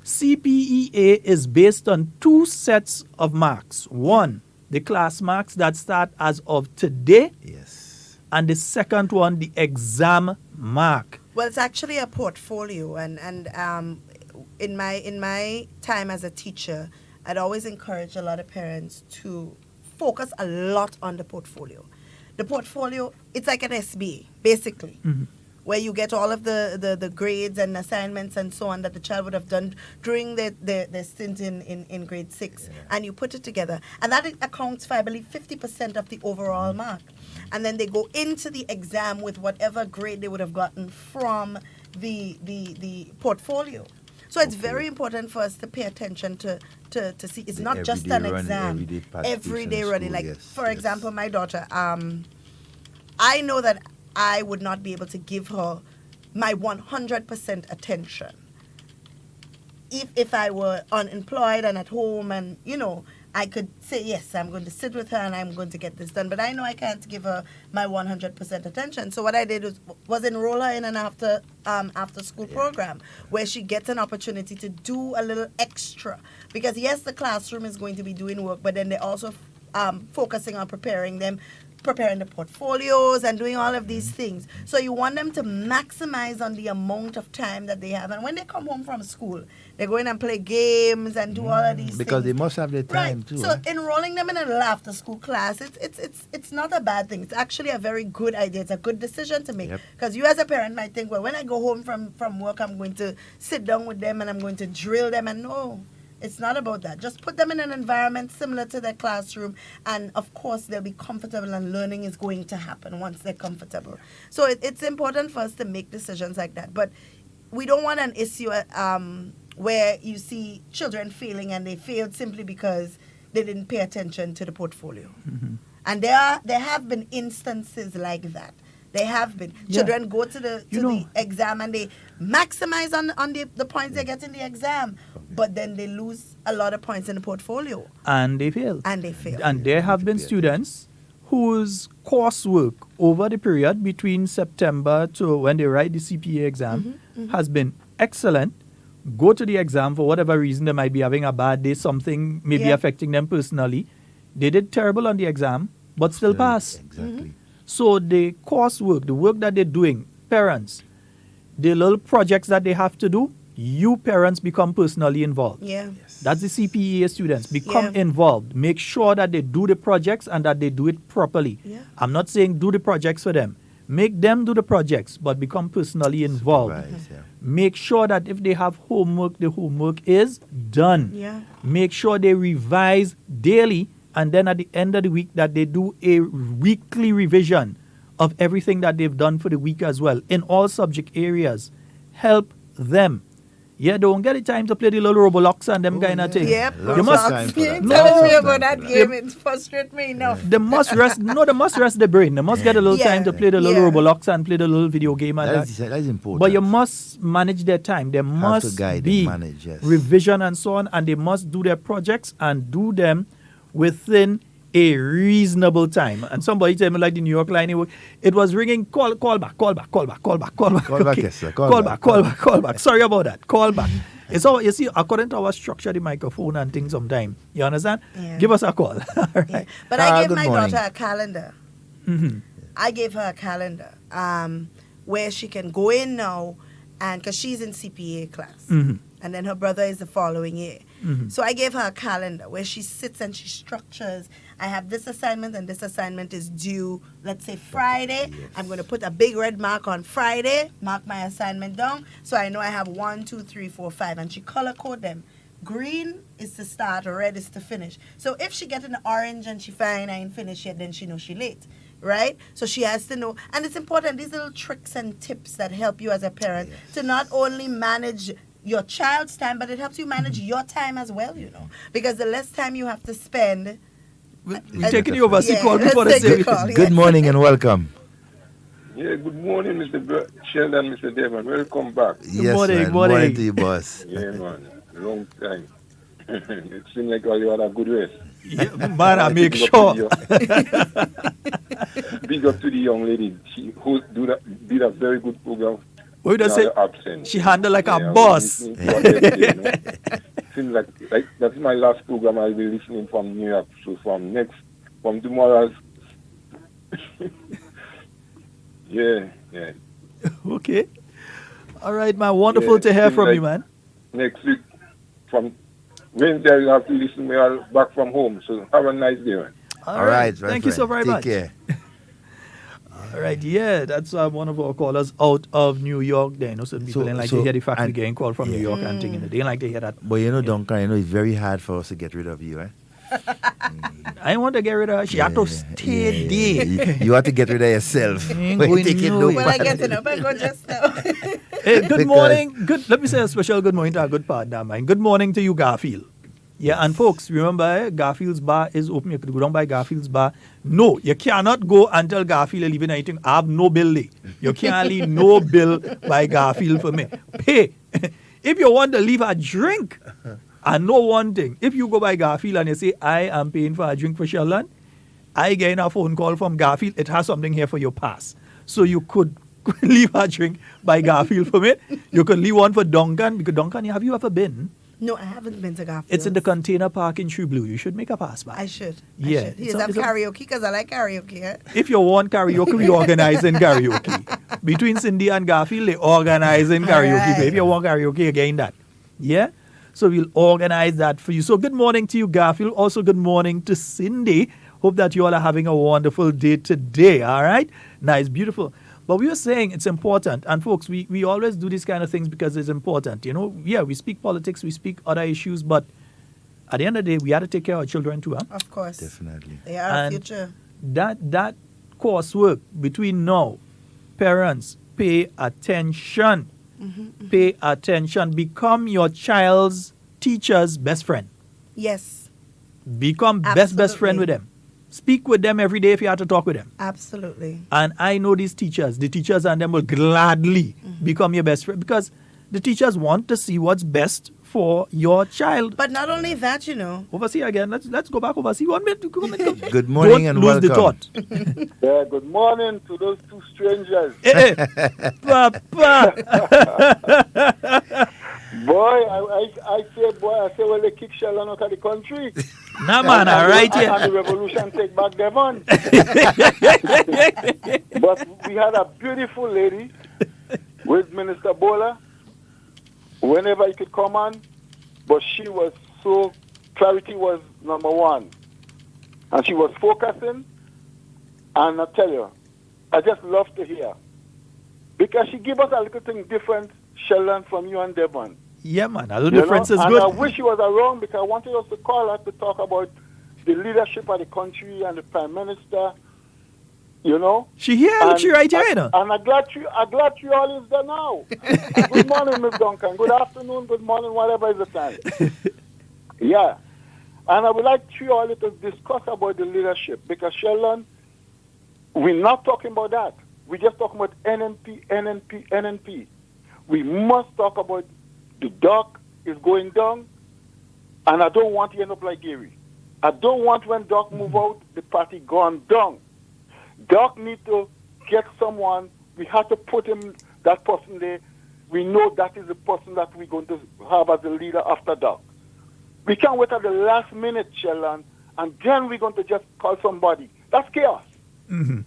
CPEA is based on 2 sets of marks. One, the class marks that start as of today. Yes. And the second one, the exam mark. Well, it's actually a portfolio, and in my time as a teacher, I'd always encourage a lot of parents to focus a lot on the portfolio. The portfolio, it's like an SBA, basically, where you get all of the grades and assignments and so on that the child would have done during their stint in grade 6, and you put it together. And that accounts for, I believe, 50% of the overall mark. And then they go into the exam with whatever grade they would have gotten from the portfolio. So it's very important for us to pay attention to see it's not just an exam. Everyday running. Like, for example, my daughter, I know that I would not be able to give her my 100% attention if I were unemployed and at home, and, I could say, yes, I'm going to sit with her and I'm going to get this done. But I know I can't give her my 100% attention. So what I did was enroll her in an after school program where she gets an opportunity to do a little extra. Because, yes, the classroom is going to be doing work, but then they're also focusing on preparing the portfolios and doing all of these things. So you want them to maximize on the amount of time that they have. And when they come home from school, they go in and play games and do all of these things. Because they must have the time too. So enrolling them in a little after school class, it's not a bad thing. It's actually a very good idea. It's a good decision to make. Because you as a parent might think, well, when I go home from work, I'm going to sit down with them and I'm going to drill them. And no, it's not about that. Just put them in an environment similar to their classroom, and of course they'll be comfortable, and learning is going to happen once they're comfortable. So it's important for us to make decisions like that. But we don't want an issue where you see children failing, and they failed simply because they didn't pay attention to the portfolio. And there have been instances like that. They have been. Children go to the exam and they maximize on the points they get in the exam, but then they lose a lot of points in the portfolio. And they fail. And there have been students whose coursework over the period between September to when they write the CPA exam has been excellent. Go to the exam for whatever reason, they might be having a bad day, something maybe affecting them personally. They did terrible on the exam, but still pass. Exactly. So the coursework, the work that they're doing, parents, the little projects that they have to do, you parents become personally involved. That's the CPEA students. Become involved. Make sure that they do the projects and that they do it properly. I'm not saying do the projects for them. Make them do the projects, but become personally involved. Make sure that if they have homework, the homework is done. Make sure they revise daily, and then at the end of the week that they do a weekly revision of everything that they've done for the week as well in all subject areas. Help them. Don't get the time to play the little Roblox and them kind of thing. They must tell me about that game. It frustrates me enough. They must rest. They must rest the brain. They must get a little time to play the little Roblox and play the little video game. That's important. But you must manage their time. There must be revision and so on, and they must do their projects and do them within a reasonable time. And somebody tell me, like the New York line, it was ringing, call back. Sorry about that. Call back. It's all, you see, according to our structure, the microphone and things sometime. You understand? Give us a call. All right. But I gave my daughter a calendar. I gave her a calendar where she can go in now, and because she's in CPA class. And then her brother is the following year. So I gave her a calendar where she sits and she structures. I have this assignment and this assignment is due, let's say Friday. I'm going to put a big red mark on Friday, mark my assignment down. So I know I have 1, 2, 3, 4, 5. And she color code them green is to start, red is to finish. So if she get an orange and she find I ain't finished yet, then she knows she late, right? So she has to know, and it's important, these little tricks and tips that help you as a parent to not only manage your child's time, but it helps you manage your time as well, you know, because the less time you have to spend. We're taking you over. Call before the service. Good morning and welcome. Yeah, good morning, Mr. Sheldon, Mr. Devon. Welcome back. Yes, morning, morning to you, boss. Yeah, man. Long time. It seems like you had a good rest. Yeah, man, I make sure. Big up to the young lady. She did a very good program. What you say? She handled like a boss. Seems like that's my last program. I'll be listening from New York. So from tomorrow. Yeah. Okay. All right, man. Wonderful to hear from you, man. Next week, from Wednesday, I'll have to listen me all back from home. So have a nice day, man. All right. Thank you so very much. Take care. All right, that's one of our callers out of New York. There, some people didn't like to hear the fact we're getting called from New York and things. They didn't like to hear that. But Duncan, it's very hard for us to get rid of you, eh? I want to get rid of her. She had to stay there. You have to get rid of yourself. Well, I get enough. I go just now. Hey, good morning. Let me say a special good morning to our good partner of mine. Good morning to you, Garfield. Yeah, and folks, remember, Garfield's bar is open. You could go down by Garfield's bar. No, you cannot go until Garfield is leaving anything. I have no bill there. You can't leave no bill by Garfield for me. Pay. If you want to leave a drink, and know one thing, if you go by Garfield and you say, I am paying for a drink for Sheldon, I get a phone call from Garfield, it has something here for your pass. So you could leave a drink by Garfield for me. You could leave one for Duncan, because Duncan, have you ever been? No, I haven't been to Garfield. It's in the container park in True Blue. You should make a pass back. I should. Yeah. Is that karaoke? Because I like karaoke. Eh? If you want karaoke, we organize in karaoke. Between Cindy and Garfield, they organize in karaoke. Right. If you want karaoke, again that. Yeah? So we'll organize that for you. So good morning to you, Garfield. Also good morning to Cindy. Hope that you all are having a wonderful day today. All right? Nice, beautiful. But we were saying it's important. And folks, we always do these kind of things because it's important. You know, yeah, we speak politics, we speak other issues, but at the end of the day, we have to take care of our children too. Huh? Of course. Definitely. They are our future. That coursework between now, parents, pay attention. Mm-hmm. Pay attention. Become your child's teacher's best friend. Yes. Become best friend with them. Speak with them every day if you have to talk with them. Absolutely. And I know the teachers and them will gladly become your best friend because the teachers want to see what's best for your child. But not only that, you know. Overseer again. Let's go back overseer. 1 minute. Good morning. Don't and lose welcome. the thought. Yeah, good morning to those two strangers. Hey, Papa. Boy, I say, well, they kick Sheldon out of the country. Nah, man, all right, yeah. And the revolution take back Devon. But we had a beautiful lady with Minister Bola whenever he could come on. But she was clarity was number one. And she was focusing. And I tell you, I just love to hear. Because she gave us a little thing different, Sheldon, from you and Devon. Yeah, man. A little difference is good. I wish she was around because I wanted us to call her to talk about the leadership of the country and the Prime Minister. You know? She here, and she right here, you know? And I'm glad you all is there now. Good morning, Miss Duncan. Good afternoon, good morning, whatever is the time. Yeah. And I would like you all to discuss about the leadership because, Sheldon, we're not talking about that. We're just talking about NNP. We must talk about the Doc is going down, and I don't want to end up like Gary. I don't want when Doc move out, the party gone down. Doc need to get someone. We have to put that person there. We know that is the person that we're going to have as a leader after Doc. We can't wait at the last minute, Sheldon, and then we're going to just call somebody. That's chaos. Mm-hmm.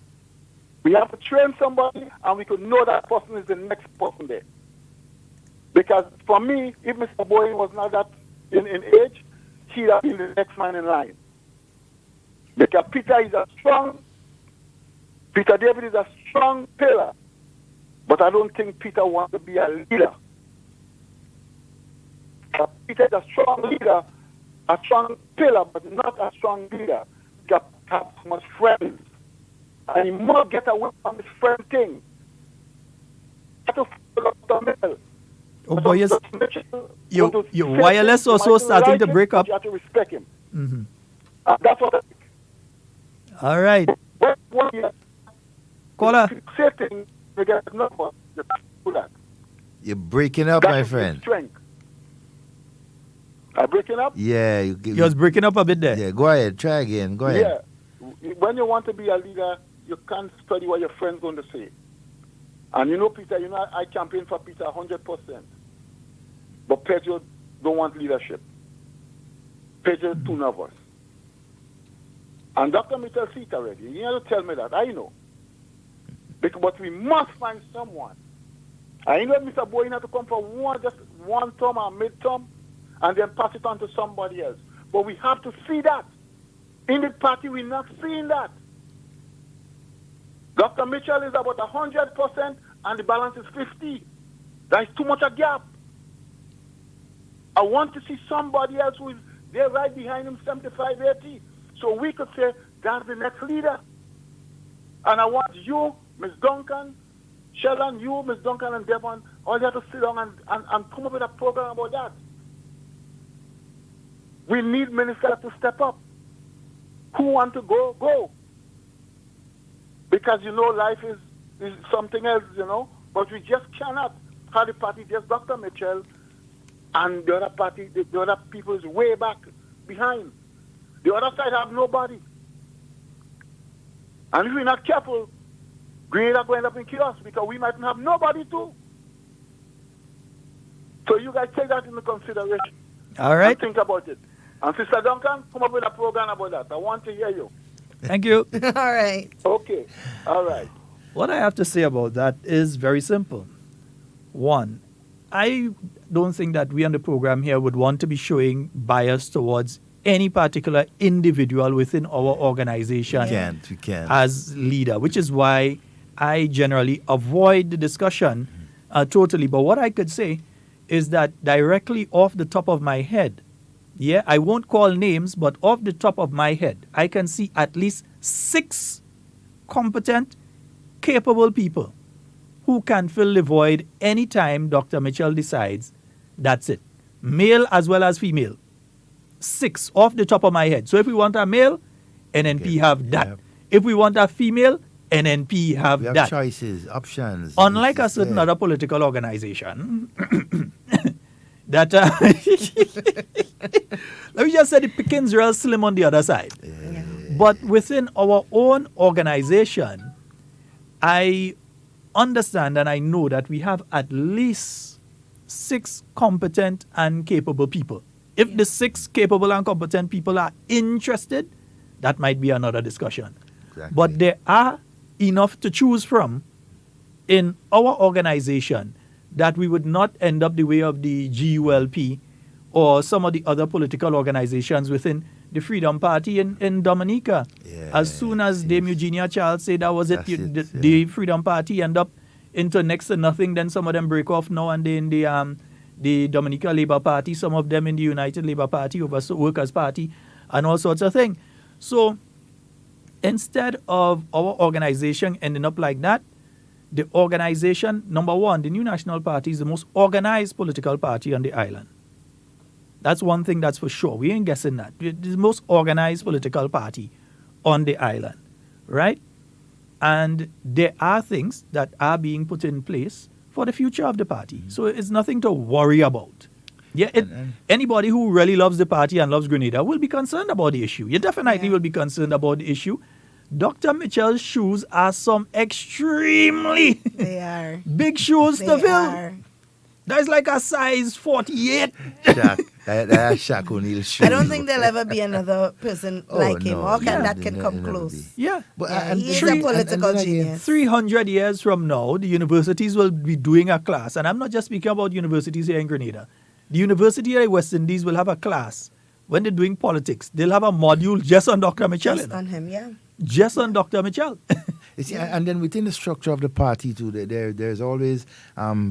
We have to train somebody, and we could know that person is the next person there. Because for me, if Mr. Boyne was not that in age, he'd have been the next man in line. Because Peter David is a strong pillar. But I don't think Peter wants to be a leader. Peter is a strong leader, a strong pillar, but not a strong leader. He has so much friends. And he must get away from this friend thing. Oh boy, yes. Your wireless also starting to break up. You have to respect him. Mm-hmm. That's what I think. All right. Caller. You're breaking up, my friend. I'm breaking up? Yeah. You was breaking up a bit there. Yeah, go ahead. Try again. Go ahead. Yeah. When you want to be a leader, you can't study what your friend's going to say. And you know, Peter, I campaign for Peter 100%. But Pedro don't want leadership. Pedro is too nervous. And Dr. Mitchell sees it already. You have to tell me that. I know. But we must find someone. I know Mr. Boyne have to come for just one term or mid-term and then pass it on to somebody else. But we have to see that. In the party, we're not seeing that. Dr. Mitchell is about 100% and the balance is 50. There is too much a gap. I want to see somebody else who is there right behind him, 75, 80. So we could say, that's the next leader. And I want you, Ms. Duncan, Sheldon, you, Ms. Duncan, and Devon, all you have to sit down and come up with a program about that. We need ministers to step up. Who want to go, go. Because, life is something else, But we just cannot have the party just Dr. Mitchell and the other party, the other people is way back behind. The other side have nobody. And if we're not careful, Grenada going to end up in chaos because we might have nobody too. So you guys take that into consideration. All right. And think about it. And Sister Duncan, come up with a program about that. I want to hear you. Thank you. All right. Okay. All right. What I have to say about that is very simple. One, I don't think that we on the program here would want to be showing bias towards any particular individual within our organization We can't. as leader, which is why I generally avoid the discussion totally. But what I could say is that directly off the top of my head, I won't call names, but off the top of my head, I can see at least 6 competent, capable people who can fill the void anytime Dr. Mitchell decides that's it. Male as well as female. 6 off the top of my head. So if we want a male, NNP have that. If we want a female, NNP have We have that. choices, options. Unlike a certain other political organization, that let me just say the pickings real slim on the other side. But within our own organization, I understand and I know that we have at least 6 competent and capable people. If the 6 capable and competent people are interested, that might be another discussion. Exactly. But there are enough to choose from in our organization that we would not end up the way of the GULP or some of the other political organizations within the Freedom Party in Dominica. As soon as Dame Eugenia Charles said that was it, the Freedom Party end up into next to nothing, then some of them break off now and then the Dominica Labour Party, some of them in the United Labour Party, Workers' Party, and all sorts of things. So instead of our organization ending up like that, the organization, number one, the New National Party is the most organized political party on the island. That's one thing that's for sure. We ain't guessing that. It's the most organized political party on the island, right? And there are things that are being put in place for the future of the party. So it's nothing to worry about. Anybody who really loves the party and loves Grenada will be concerned about the issue. You definitely will be concerned about the issue. Dr. Mitchell's shoes are some extremely big shoes to fill. That's like a size 48. Shaq. That's Shaq O'Neal's shoes. I don't think there'll ever be another person like him or that can come close. But he's a political genius. 300 years from now, the universities will be doing a class. And I'm not just speaking about universities here in Grenada. The University of the West Indies will have a class. When they're doing politics, they'll have a module just on Dr. Mitchell. Just on him, Just on Dr. Mitchell. You see, and then within the structure of the party too, there's always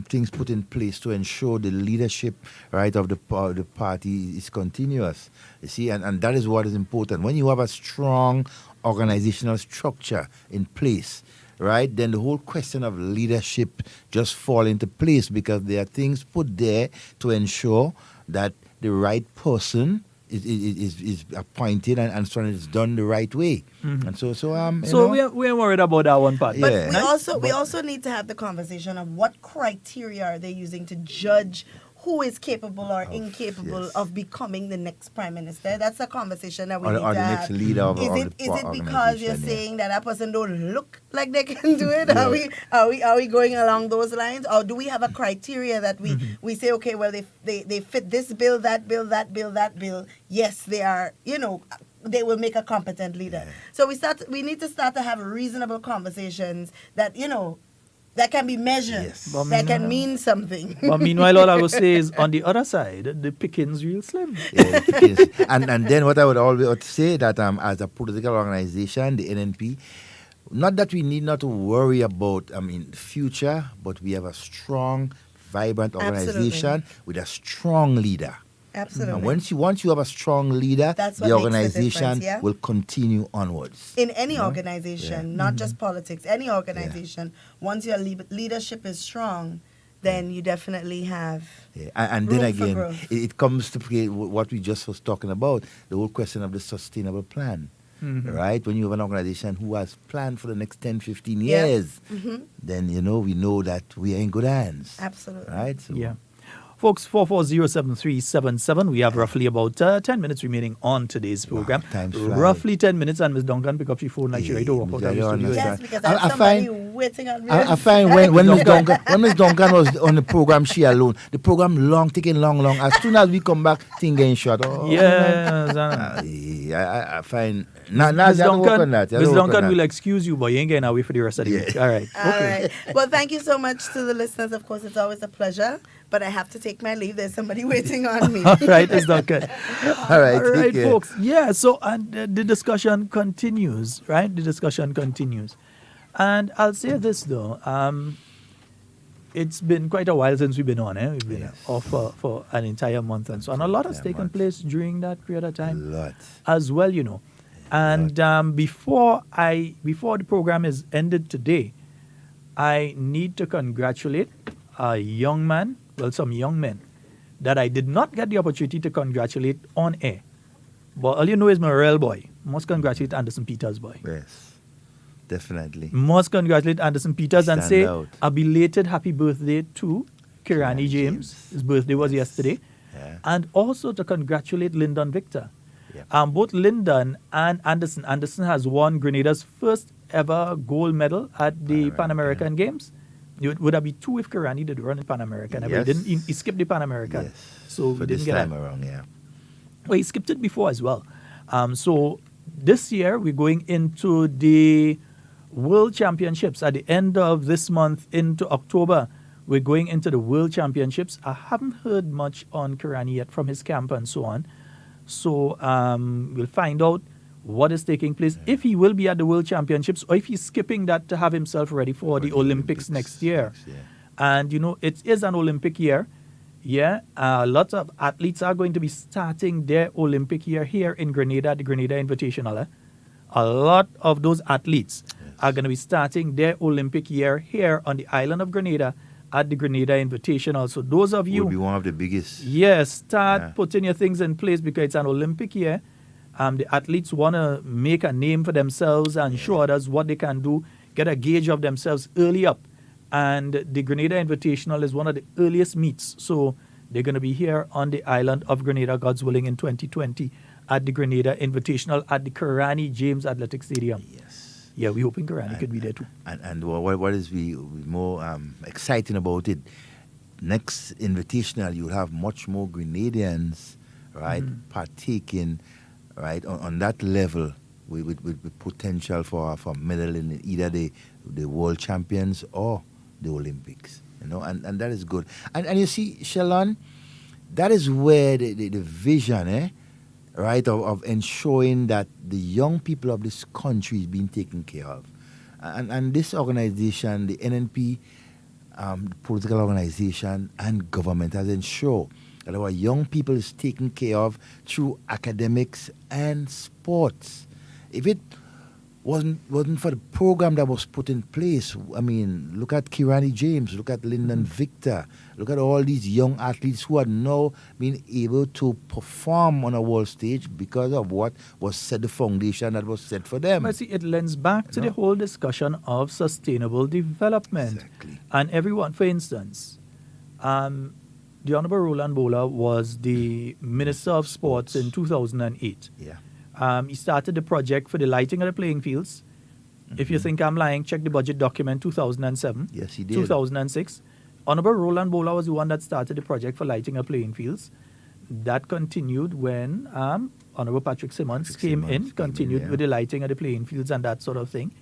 things put in place to ensure the leadership, right, of the party is continuous. You see, and that is what is important. When you have a strong organizational structure in place, right, then the whole question of leadership just fall into place because there are things put there to ensure that the right person is appointed and so on is done the right way. And so we ain't worried about that one part. But we also need to have the conversation of what criteria are they using to judge who is capable or incapable of becoming the next prime minister. That's a conversation that we need to have. Or the next leader of Is it because you're saying that person don't look like they can do it? Are we going along those lines, or do we have a criteria that we say, okay, well they fit this bill, that bill, that bill, that bill? Yes, they are. They will make a competent leader. So we need to start to have reasonable conversations that that can be measured, that can mean something. But meanwhile, all I would say is, on the other side, the pickings real slim. Yeah, the pickings. and then what I would always say that as a political organization, the NNP, not that we need not to worry about, the future, but we have a strong, vibrant organization with a strong leader. Absolutely. And once you have a strong leader, the organization will continue onwards. In any organization, not just politics, any organization, once your leadership is strong, then you definitely have and then again, it comes to play what we just was talking about, the whole question of the sustainable plan. Right? When you have an organization who has planned for the next 10, 15 years, then, we know that we are in good hands. Absolutely. Right? So, Folks, 4407377. We have roughly about 10 minutes remaining on today's program. Roughly 10 minutes, and Ms. Duncan pick up your phone like she ready to walk out of the studio. Yes, because I have somebody waiting on me. I find when Ms. Duncan was on the program, she alone, the program taking long. As soon as we come back, thing getting shut. I find Ms. Duncan will excuse you, but you ain't getting away for the rest of the week. All right. All right. Well, thank you so much to the listeners. Of course, it's always a pleasure. But I have to take my leave. There's somebody waiting on me. All right, Ms. Duncan. All right, folks. Yeah, so the discussion continues, right? The discussion continues. And I'll say this, though. It's been quite a while since we've been on. We've been off for an entire month and so on. A lot has taken place during that period of time. A lot. As well, And before the program is ended today, I need to congratulate a young man, some young men, that I did not get the opportunity to congratulate on air. But all you know is my real boy. Must congratulate Anderson Peters, boy. Yes, definitely. Must congratulate Anderson Peters and say a belated happy birthday to Kirani James. His birthday was yesterday. Yeah. And also to congratulate Lyndon Victor. Both Lyndon and Anderson. Anderson has won Grenada's first ever gold medal at the Pan American Games. It would have been 2 if Kirani did run in Pan American. He skipped the Pan American. Yes. So for we didn't this get time that. around, Well, he skipped it before as well. So this year we're going into the World Championships. At the end of this month into October, we're going into the World Championships. I haven't heard much on Kirani yet from his camp and so on. So we'll find out what is taking place, if he will be at the World Championships or if he's skipping that to have himself ready for the Olympics next year. And, it is an Olympic year. Lots of athletes are going to be starting their Olympic year here in Grenada, the Grenada Invitational. A lot of those athletes are going to be starting their Olympic year here on the island of Grenada at the Grenada Invitational. So those of you... will be one of the biggest. Yes, start putting your things in place because it's an Olympic year. The athletes want to make a name for themselves and show others what they can do, get a gauge of themselves early up. And the Grenada Invitational is one of the earliest meets. So they're going to be here on the island of Grenada, God's willing, in 2020 at the Grenada Invitational at the Kirani James Athletic Stadium. Yes. Yeah, we're hoping Kirani could be there too. And what is more exciting about it, next Invitational, you'll have much more Grenadians, right, partaking, right, on that level with potential for medal in either the World Champions or the Olympics, and that is good. And you see, Shalon, that is where the vision, right, of ensuring that the young people of this country is being taken care of. And this organization, the NNP, political organization and government has ensured that our young people is taken care of through academics and sports. If it wasn't for the program that was put in place, I mean, look at Kirani James, look at Lyndon Victor, look at all these young athletes who are now being able to perform on a world stage because of what was set, the foundation that was set for them. But see, it lends back to the whole discussion of sustainable development. Exactly. And everyone, for instance, the Honorable Roland Bola was the Minister of Sports in 2008. Yeah. He started the project for the lighting of the playing fields. If you think I'm lying, check the budget document 2007. Yes, he did. 2006. Honorable Roland Bola was the one that started the project for lighting of playing fields. That continued when Honorable Patrick Simmons came in, continued with the lighting of the playing fields and that sort of thing.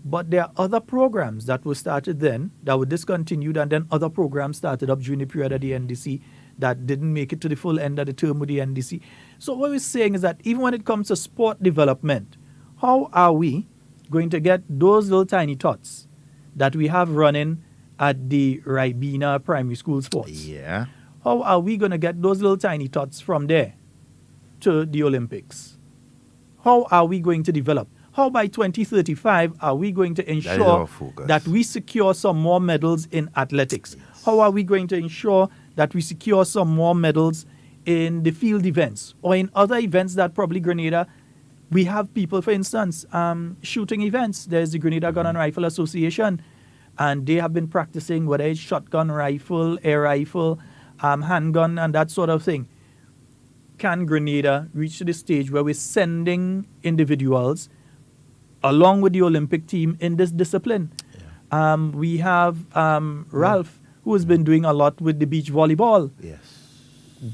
But there are other programs that were started then that were discontinued, and then other programs started up during the period of the NDC that didn't make it to the full end of the term with the NDC. So what we're saying is that even when it comes to sport development, how are we going to get those little tiny tots that we have running at the Ribena Primary School Sports? Yeah. How are we going to get those little tiny tots from there to the Olympics? How are we going to develop? How by 2035 are we going to ensure that we secure some more medals in athletics? Yes. How are we going to ensure that we secure some more medals in the field events or in other events that probably Grenada, we have people, for instance, shooting events. There's the Grenada Gun and Rifle Association, and they have been practicing whether it's shotgun, rifle, air rifle, handgun, and that sort of thing. Can Grenada reach to the stage where we're sending individuals along with the Olympic team in this discipline? Yeah. We have Ralph, who has been doing a lot with the beach volleyball. Yes.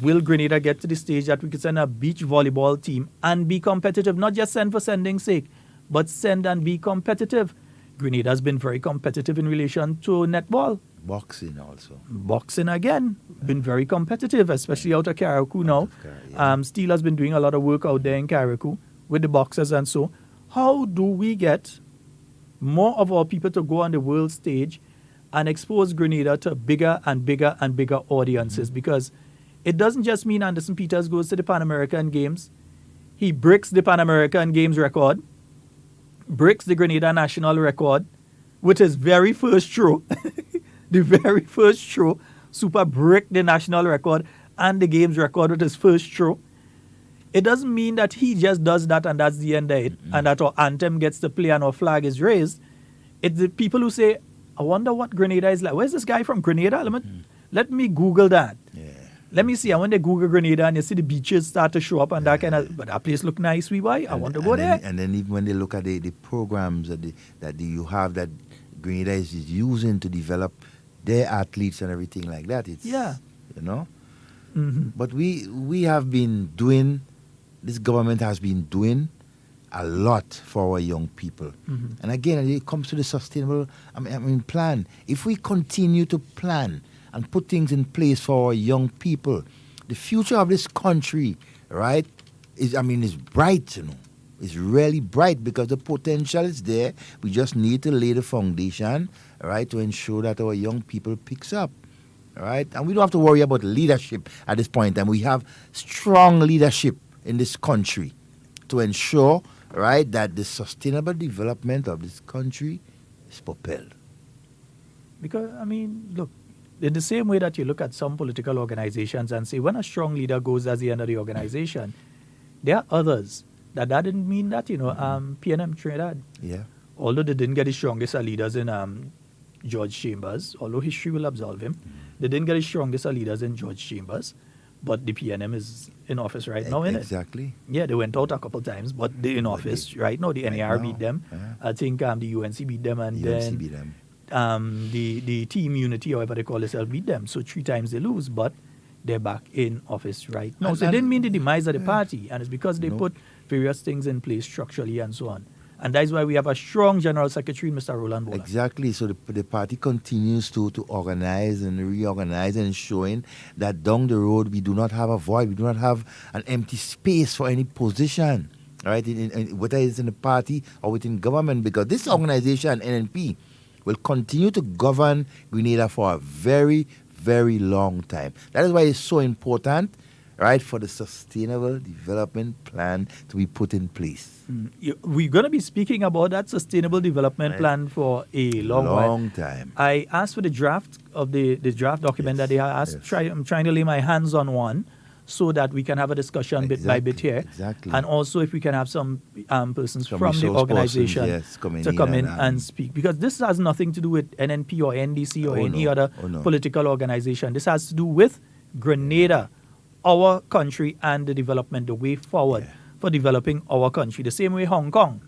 Will Grenada get to the stage that we can send a beach volleyball team and be competitive? Not just send for sending's sake, but send and be competitive. Grenada has been very competitive in relation to netball. Boxing also. Boxing again, been very competitive, especially out of Carriacou now. Steel has been doing a lot of work out there in Carriacou with the boxers and so. How do we get more of our people to go on the world stage and expose Grenada to bigger and bigger and bigger audiences? Because it doesn't just mean Anderson Peters goes to the Pan American Games. He breaks the Pan American Games record, breaks the Grenada national record with his very first throw. The very first throw, Super break the national record and the games record with his first throw. It doesn't mean that he just does that and that's the end of it, and that our anthem gets to play and our flag is raised. It's the people who say, I wonder what Grenada is like. Where's this guy from Grenada? Let me Google that. Yeah. Let me see. And when they Google Grenada and you see the beaches start to show up and that kind of, but that place look nice, I want to go there. And then even when they look at the programs that you have that Grenada is using to develop their athletes and everything like that, it's, you know. Mm-hmm. But we have been doing, this government has been doing a lot for our young people. Mm-hmm. And again, it comes to the sustainable plan. If we continue to plan and put things in place for our young people, the future of this country, right, is bright, you know. It's really bright because the potential is there. We just need to lay the foundation, right, to ensure that our young people picks up. Right? And we don't have to worry about leadership at this point. And we have strong leadership in this country to ensure, right, that the sustainable development of this country is propelled. Because, look, in the same way that you look at some political organizations and say, when a strong leader goes as the end of the organization, there are others that didn't mean that, PNM Trinidad. Yeah. Although they didn't get the strongest leaders in George Chambers, although history will absolve him. They didn't get the strongest leaders in George Chambers, but the PNM is in office right now, innit? Exactly. Yeah, they went out a couple times, but they're in office right now. The NAR beat them. Yeah. I think the UNC beat them, and the Team Unity, however they call themselves, beat them. So 3 times they lose, but they're back in office right now. So it didn't mean the demise of the party, and it's because they put various things in place structurally and so on. And that is why we have a strong General Secretary, Mr. Roland Bola. Exactly. So the party continues to organize and reorganize and showing that down the road we do not have a void. We do not have an empty space for any position. right, whether it's in the party or within government, because this organization, NNP, will continue to govern Grenada for a very, very long time. That is why it's so important, right, for the Sustainable Development Plan to be put in place. We're going to be speaking about that Sustainable Development Plan for a long time. I asked for the draft of the draft document that they asked. I'm trying to lay my hands on one so that we can have a discussion bit by bit here. Exactly. And also if we can have some persons Some from the resource organization persons, to come in and speak. Because this has nothing to do with NNP or NDC or any other political organization. This has to do with Grenada, our country, and the development, the way forward for developing our country. The same way Hong Kong,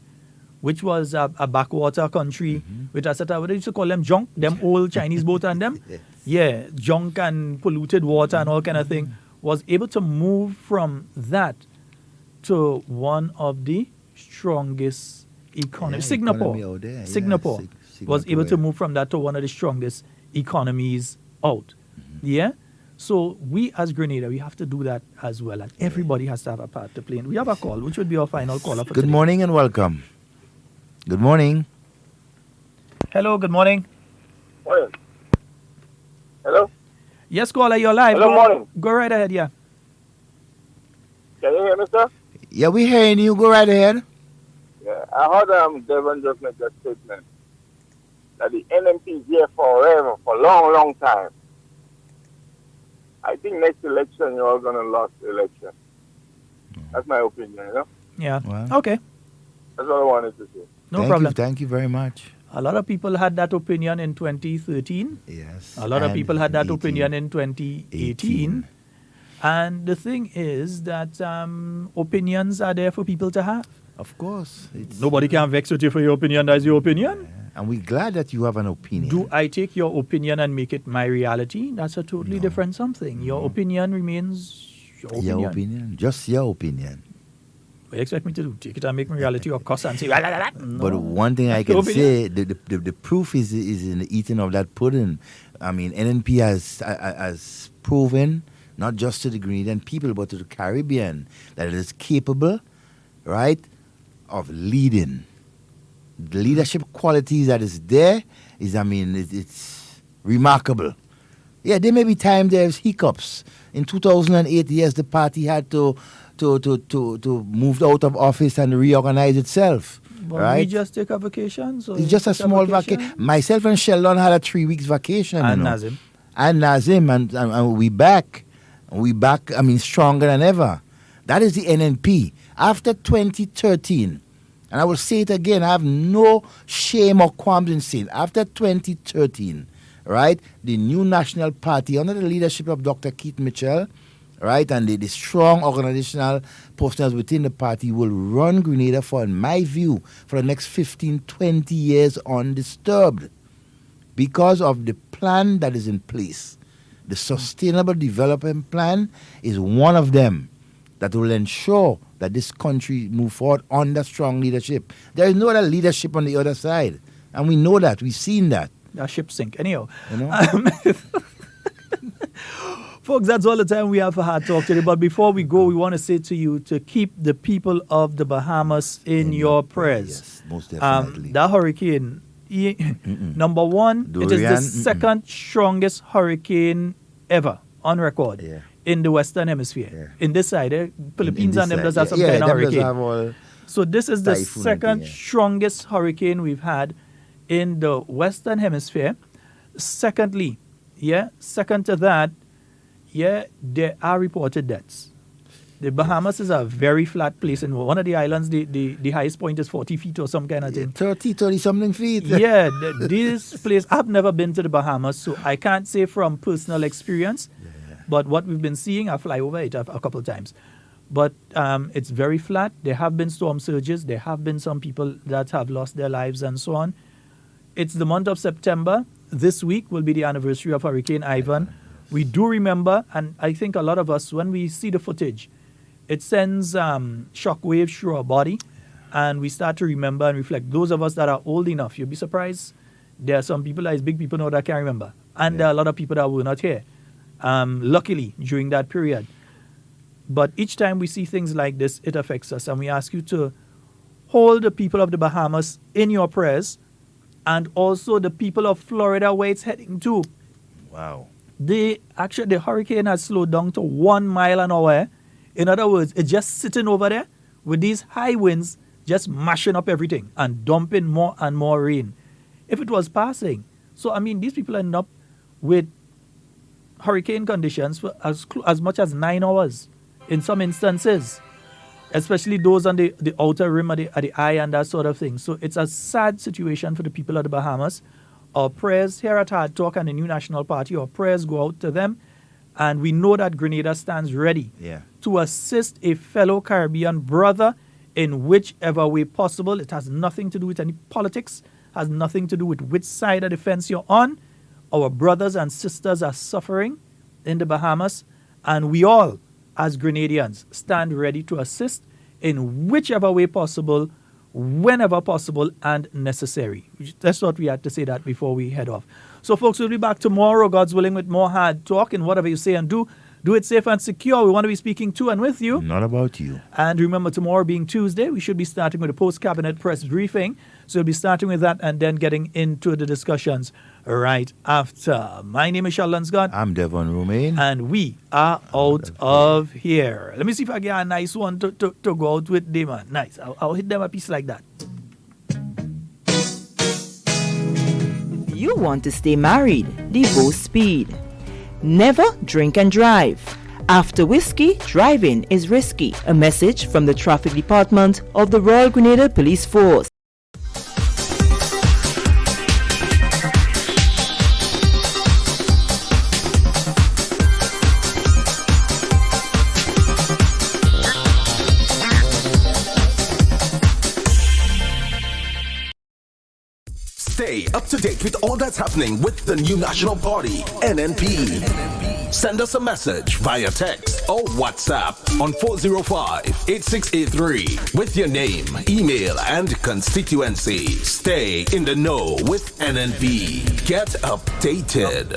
which was a backwater country, which I said, what they used to call them, junk, them old Chinese boat and them. Yeah, junk and polluted water and all kind of thing, was able to move from that to one of the strongest economies. Singapore. Singapore was able to move from that to one of the strongest economies out. Yeah? So we as Grenada, we have to do that as well. And everybody has to have a part to play. And we have a call, which would be our final caller for Good today. morning and welcome. Good morning. Hello, good morning. Hello? Yes, caller, you're live. Hello, morning. Go right ahead, yeah. Can you hear me, sir? Yeah, we're hearing you. Go right ahead. Yeah, I heard Devon just make a statement that the NMP is here forever, for a long, long time. I think next election you're all going to lose the election. That's my opinion, you know? Yeah. Well, okay. That's what I wanted to say. No problem. Thank you very much. A lot of people had that opinion in 2013. Yes. A lot of people had that opinion in 2018. And the thing is that opinions are there for people to have. Of course. Nobody can vex with you for your opinion. That's your opinion. And we're glad that you have an opinion. Do I take your opinion and make it my reality? That's a totally different something. Your opinion remains your opinion. Your opinion. Just your opinion. What do you expect me to do? Take it and make me reality or cuss and say, la, la, la, la? No. But one thing I can say, the proof is in the eating of that pudding. I mean, NNP has proven, not just to the Grenadian people, but to the Caribbean, that it is capable, right, of leading. The leadership qualities that is there is, I mean, it's remarkable. Yeah, there may be times there's hiccups. In 2008, yes, the party had to move out of office and reorganize itself. But right? we just take a vacation. So it's just a small vacation. Myself and Sheldon had a 3 weeks vacation. And Nazim. And Nazim, and we back. We back, I mean, stronger than ever. That is the NNP. After 2013, and I will say it again, I have no shame or qualms in saying, after 2013, right, the new National Party, under the leadership of Dr. Keith Mitchell, right, and the strong organizational posters within the party will run Grenada for, in my view, for the next 15, 20 years undisturbed because of the plan that is in place. The Sustainable Development Plan is one of them that will ensure that this country move forward under strong leadership. There is no other leadership on the other side, and we know that. We've seen that. That ship sink. Anyhow. You know? Folks, that's all the time we have for Hard Talk today. But before we go, we want to say to you to keep the people of the Bahamas in your prayers. Yes, most definitely. That hurricane, number one, Dorian, it is the second strongest hurricane ever on record in the Western Hemisphere. In this side, Philippines and them does have some kind of hurricane. So this is the second strongest hurricane we've had in the Western Hemisphere. Secondly, second to that, there are reported deaths. The Bahamas is a very flat place, and one of the islands, the highest point is 40 feet or some kind of thing. 30 something feet. Yeah, this place, I've never been to the Bahamas, so I can't say from personal experience, but what we've been seeing, I fly over it a couple of times. But it's very flat. There have been storm surges. There have been some people that have lost their lives and so on. It's the month of September. This week will be the anniversary of Hurricane Ivan. We do remember, and I think a lot of us, when we see the footage, it sends shock waves through our body, and we start to remember and reflect. Those of us that are old enough, you'll be surprised. There are some people, as big people know, that can't remember. And there are a lot of people that were not here, luckily, during that period. But each time we see things like this, it affects us. And we ask you to hold the people of the Bahamas in your prayers, and also the people of Florida where it's heading to. Wow. The hurricane has slowed down to 1 mile an hour. In other words, it's just sitting over there with these high winds, just mashing up everything and dumping more and more rain. If it was passing. So, I mean, these people end up with hurricane conditions for as much as 9 hours in some instances, especially those on the outer rim of the eye and that sort of thing. So it's a sad situation for the people of the Bahamas. Our prayers here at Hard Talk and the New National Party, our prayers go out to them. And we know that Grenada stands ready to assist a fellow Caribbean brother in whichever way possible. It has nothing to do with any politics, has nothing to do with which side of the fence you're on. Our brothers and sisters are suffering in the Bahamas, and we all, as Grenadians, stand ready to assist in whichever way possible, whenever possible and necessary. That's what we had to say that before we head off. So, folks, we'll be back tomorrow, God's willing, with more Hard Talk. And whatever you say and do it safe and secure. We want to be speaking to and with you. Not about you. And remember, tomorrow being Tuesday, we should be starting with a post-cabinet press briefing. So we'll be starting with that and then getting into the discussions right after. My name is Charles Lunsgard. I'm Devon Romaine. And we are out of here. Let me see if I get a nice one to go out with them. Nice. I'll hit them a piece like that. You want to stay married? Devote speed. Never drink and drive. After whiskey, driving is risky. A message from the Traffic Department of the Royal Grenada Police Force. Stay up to date with all that's happening with the New National Party, NNP. Send us a message via text or WhatsApp on 405-8683 with your name, email, and constituency. Stay in the know with NNP. Get updated.